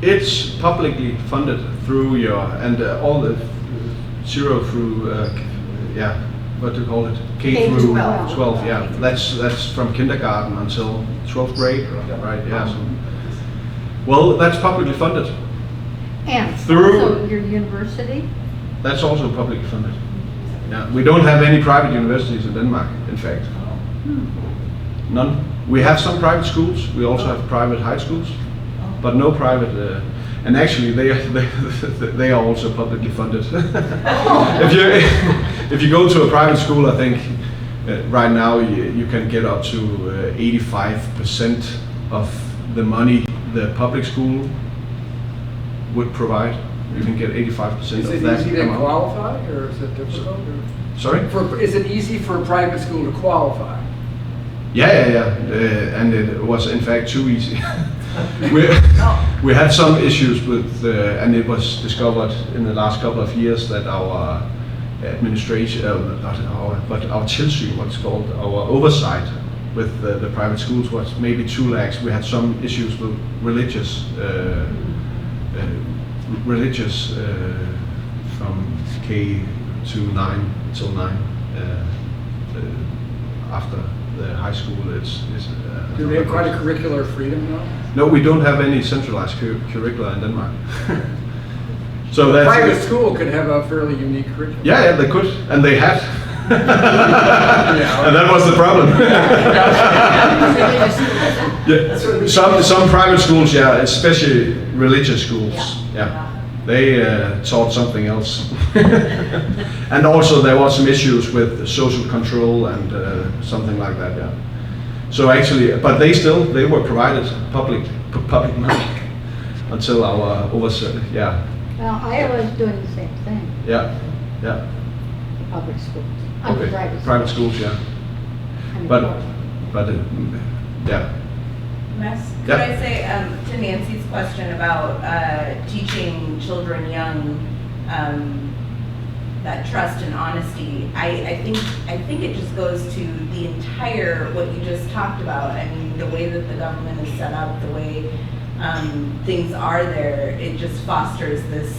it's publicly funded through all the 0 through what do you call it? K through 12. Yeah, that's from kindergarten until 12th grade, right? Yeah. So, well, that's publicly funded. And Through- also your university? That's also publicly funded. Yeah, we don't have any private universities in Denmark, in fact. None. We have some private schools. We also have private high schools, but no private. And actually, they are also publicly funded. If you go to a private school, I think right now you can get up to 85% of the money the public school would provide. You can get 85% Is of it that easy to amount. qualify, or is it difficult? Sorry? Is it easy for a private school to qualify? Yeah. And it was in fact too easy. We had some issues with, and it was discovered in the last couple of years that our administration, but our tilsyn, what's called, our oversight with the private schools was maybe too lax. We had some issues with religious from K to 9 till 9 after the high school is Do they have quite a curricular freedom now? no, we don't have any centralized curricula in Denmark. So that's Private school could have a fairly unique curriculum. yeah, they could, and they had. And that was the problem. Yeah. Some private schools, yeah, especially religious schools, yeah. They taught something else. And also there was some issues with social control and something like that, yeah. So actually, but they were provided public money until our oversight, yeah. Well, Iowa is doing the same thing, Yeah. public schools. Okay. Private schools, yeah. I mean, But yeah. Could I say, to Nancy's question about teaching children young that trust and honesty, I think it just goes to the entire, what you just talked about. I mean, the way that the government is set up, the way things are there, it just fosters this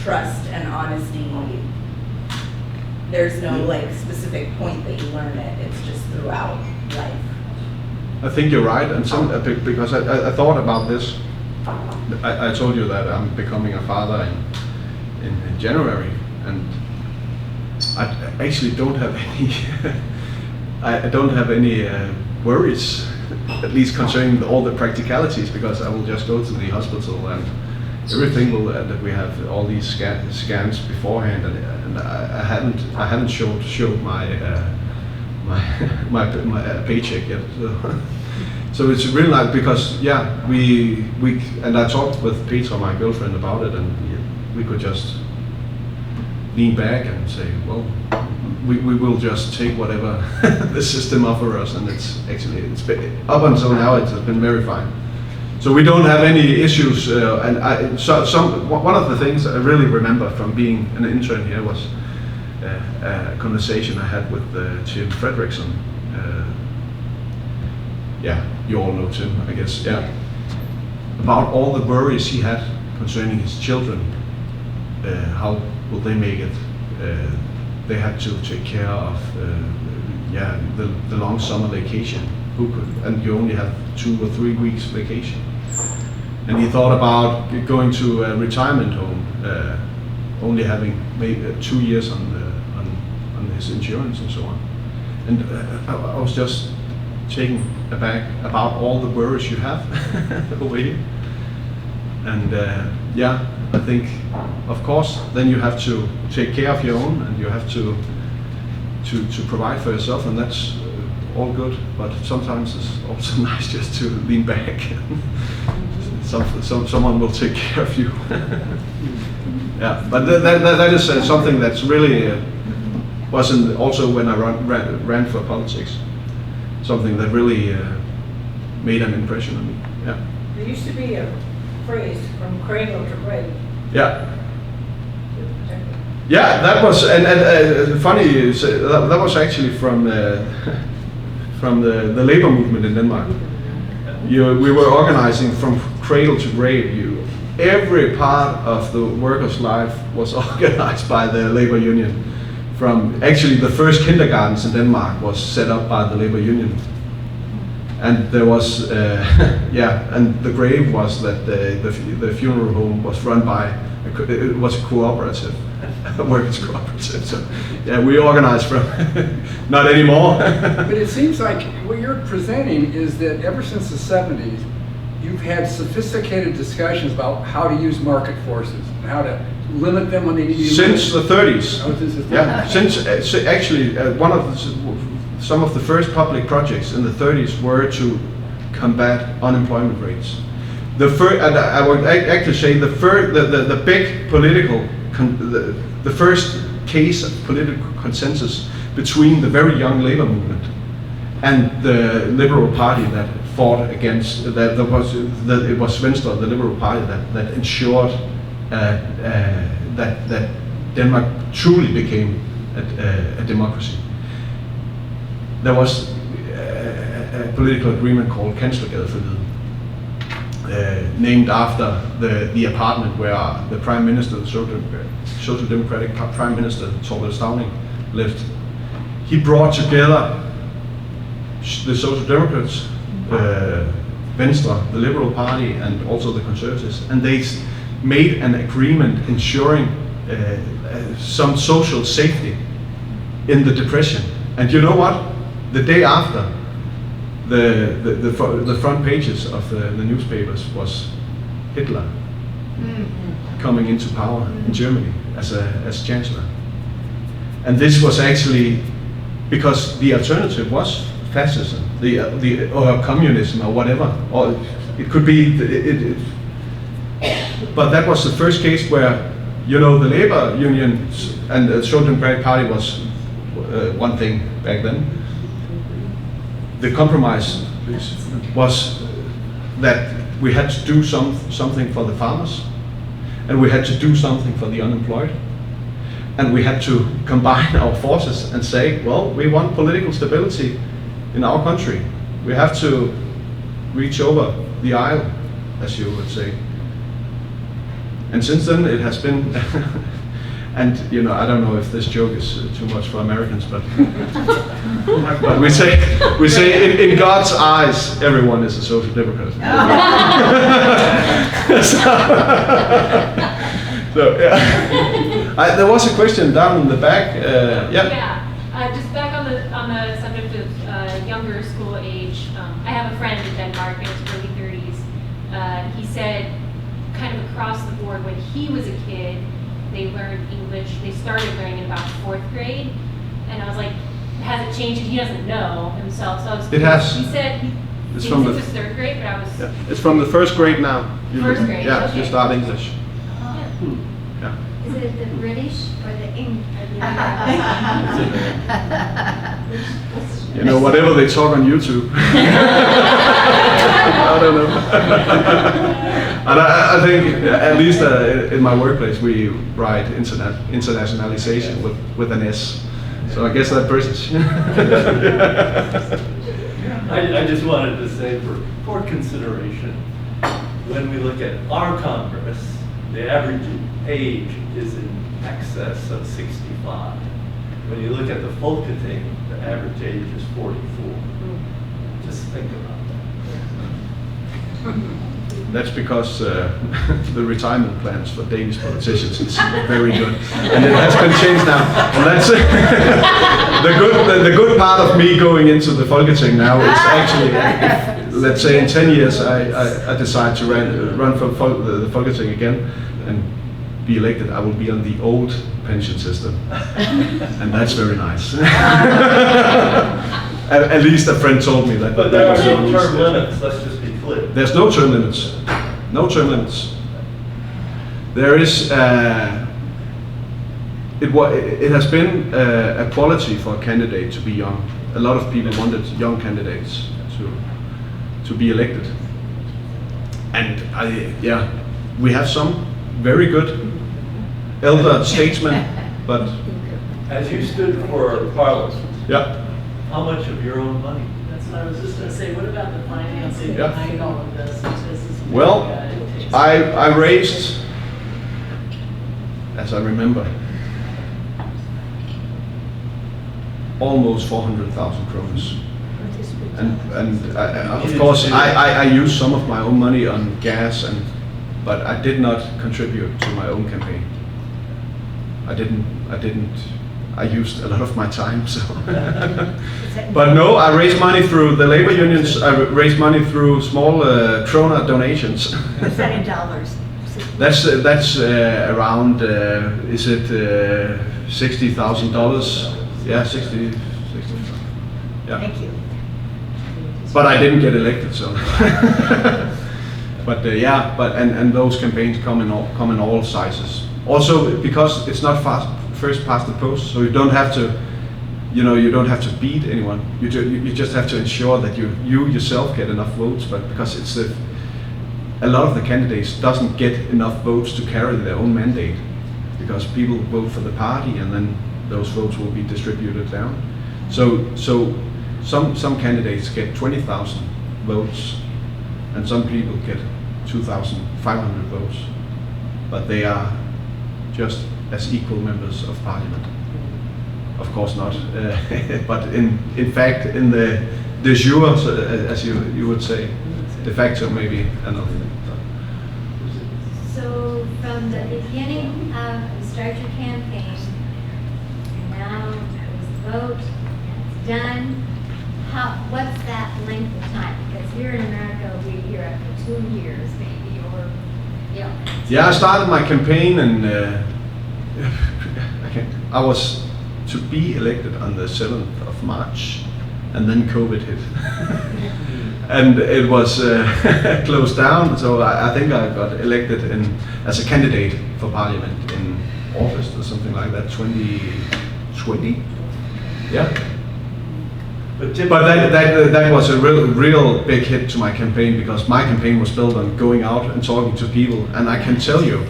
trust and honesty. There's no like specific point that you learn it, it's just throughout life. I think you're right, and because I thought about this. I told you that I'm becoming a father in January, and I actually don't have any. I don't have any worries, at least concerning all the practicalities, because I will just go to the hospital and everything will. That we have all these scans beforehand, and I haven't showed my. My paycheck yet. So it's really like, because we and I talked with Petra, my girlfriend, about it, and we could just lean back and say, well, we will just take whatever the system offers us, and it's been, up until now it has been very fine. So we don't have any issues, and one of the things I really remember from being an intern here was a conversation I had with Tim Henriksen. You all know Tim, I guess. Yeah, about all the worries he had concerning his children. How will they make it? They had to take care of the long summer vacation. Who could? And you only have 2 or 3 weeks vacation. And he thought about going to a retirement home, only having maybe 2 years on his insurance and so on. And I was just taken aback about all the worries you have over here. And yeah, I think, of course, then you have to take care of your own, and you have to provide for yourself, and that's all good. But sometimes it's also nice just to lean back. Someone will take care of you. Yeah, but that is something that's really wasn't also when I ran for politics. Something that really made an impression on me. Yeah. There used to be a phrase, from cradle to grave. Yeah. Yeah, that was and funny is that was actually from the labor movement in Denmark. We were organizing from cradle to grave. Every part of the workers' life was organized by the labor union. From actually the first kindergartens in Denmark was set up by the labor union. And there was, and the grave was that the funeral home was run by, it was a cooperative, a workers' cooperative. So, yeah, we organized from, not anymore. But it seems like what you're presenting is that ever since the 70s, you've had sophisticated discussions about how to use market forces and how to limit them when they need to be Since the 30s. Oh, since the 30s. Yeah, since actually some of the first public projects in the 30s were to combat unemployment rates. And I would actually say the big political, the first case of political consensus between the very young labor movement and the Liberal Party that fought against that. It was Venstre, the Liberal Party, that ensured that Denmark truly became a democracy. There was a political agreement called Kanslergadeforliget, named after the apartment where the Prime Minister, the Social Democratic Prime Minister Thorvald Stauning, lived. He brought together the Social Democrats, Venstre, the Liberal Party, and also the Conservatives, and they made an agreement ensuring some social safety in the depression. And you know what? The day after, the front pages of the newspapers was Hitler coming into power in Germany as chancellor. And this was actually because the alternative was fascism, or communism, or whatever, or it could be. But that was the first case where, the labor unions and the Social Democratic Party was one thing back then. The compromise was that we had to do something for the farmers, and we had to do something for the unemployed, and we had to combine our forces and say, well, we want political stability in our country. We have to reach over the aisle, as you would say. And since then it has been, and I don't know if this joke is too much for Americans, but we say in God's eyes everyone is a social democrat. So yeah. There was a question down in the back. Just back on the subject of younger school age. I have a friend in Denmark in his early 30s. He said, kind of across the board, when he was a kid, they learned English. They started learning in about 4th grade, and I was like, has it changed? He doesn't know himself, so I was. It has. He said he It's thinks from it the- was 3rd grade, but I was. Yeah. It's from the first grade now. First grade, Yeah, okay. you start English. Yeah. Is it the British or the English? Whatever they talk on YouTube. I don't know. And I think, at least in my workplace, we write internationalization with an S. So I guess that's British. I just wanted to say for consideration, when we look at our Congress, the average age is in excess of 65. When you look at the Folketing, the average age is 44. Just think about that. That's because the retirement plans for Danish politicians is very good, and it has been changed now. And that's the good part of me going into the Folketing now is actually let's say in 10 years I decide to run for the Folketing again and be elected, I will be on the old pension system. And that's very nice. At least a friend told me that. But there are no term limits, let's just be clear. There's no term limits. No term limits. There is, it has been a quality for a candidate to be young. A lot of people wanted young candidates to be elected. And we have some very good elder statesmen, but As you stood for Parliament, yeah. how much of your own money? That's what I was just gonna say, what about the financing Yeah. behind all of this? This is Well, it takes- I raised, as I remember, almost 400,000 kroners. And of course, I used some of my own money on gas, but I did not contribute to my own campaign. I used a lot of my time, so. But no, I raised money through the labor unions. I raised money through small krona donations. What's that in dollars? That's around, is it $60,000? Yeah, 60. Yeah. Thank you. But I didn't get elected, so. But and those campaigns come in all sizes. Also because it's not first past the post, so you don't have to, you don't have to beat anyone. You just have to ensure that you yourself get enough votes. But because a lot of the candidates doesn't get enough votes to carry their own mandate, because people vote for the party and then those votes will be distributed down. So some candidates get 20,000 votes, and some people get 2,500 votes, but they are just as equal members of parliament. Of course not, but in fact, in the de jure, as you would say, de facto maybe another thing. So from the beginning of, you start your campaign, and now there's the vote, and it's done. What's that length of time? Because here in America, you're up for 2 years maybe, or, Yeah, I started my campaign and I was to be elected on the 7th of March, and then COVID hit. And it was closed down, so I think I got elected as a candidate for parliament in August or something like that, 2020. Yeah. But that was a real big hit to my campaign, because my campaign was built on going out and talking to people, and I can tell you,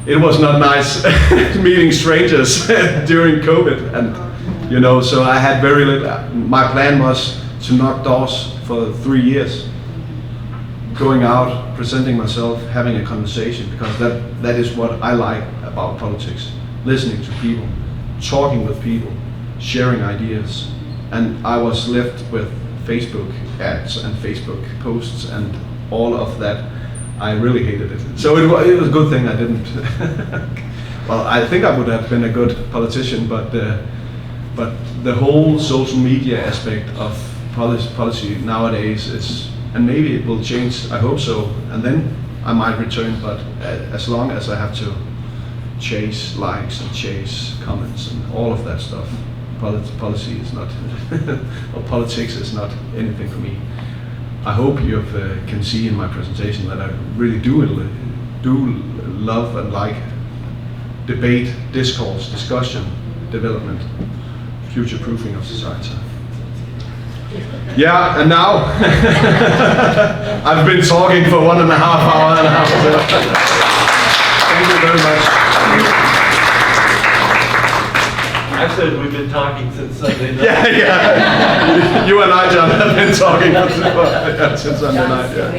it was not nice meeting strangers during COVID, and so I had very little. My plan was to knock doors for 3 years, going out, presenting myself, having a conversation, because that is what I like about politics: listening to people, talking with people, sharing ideas. And I was left with Facebook ads and Facebook posts and all of that. I really hated it. So it was a good thing I didn't. Well, I think I would have been a good politician, but the whole social media aspect of policy nowadays is, and maybe it will change, I hope so, and then I might return, but as long as I have to chase likes and chase comments and all of that stuff, policy is not, or politics is not anything for me. I hope you can see in my presentation that I really do love and like debate, discourse, discussion, development, future-proofing of society. Yeah, and now I've been talking for 1.5 hours. So thank you very much. I said we've been talking since Sunday night. Yeah. You and I, John, have been talking since Sunday night. Yeah.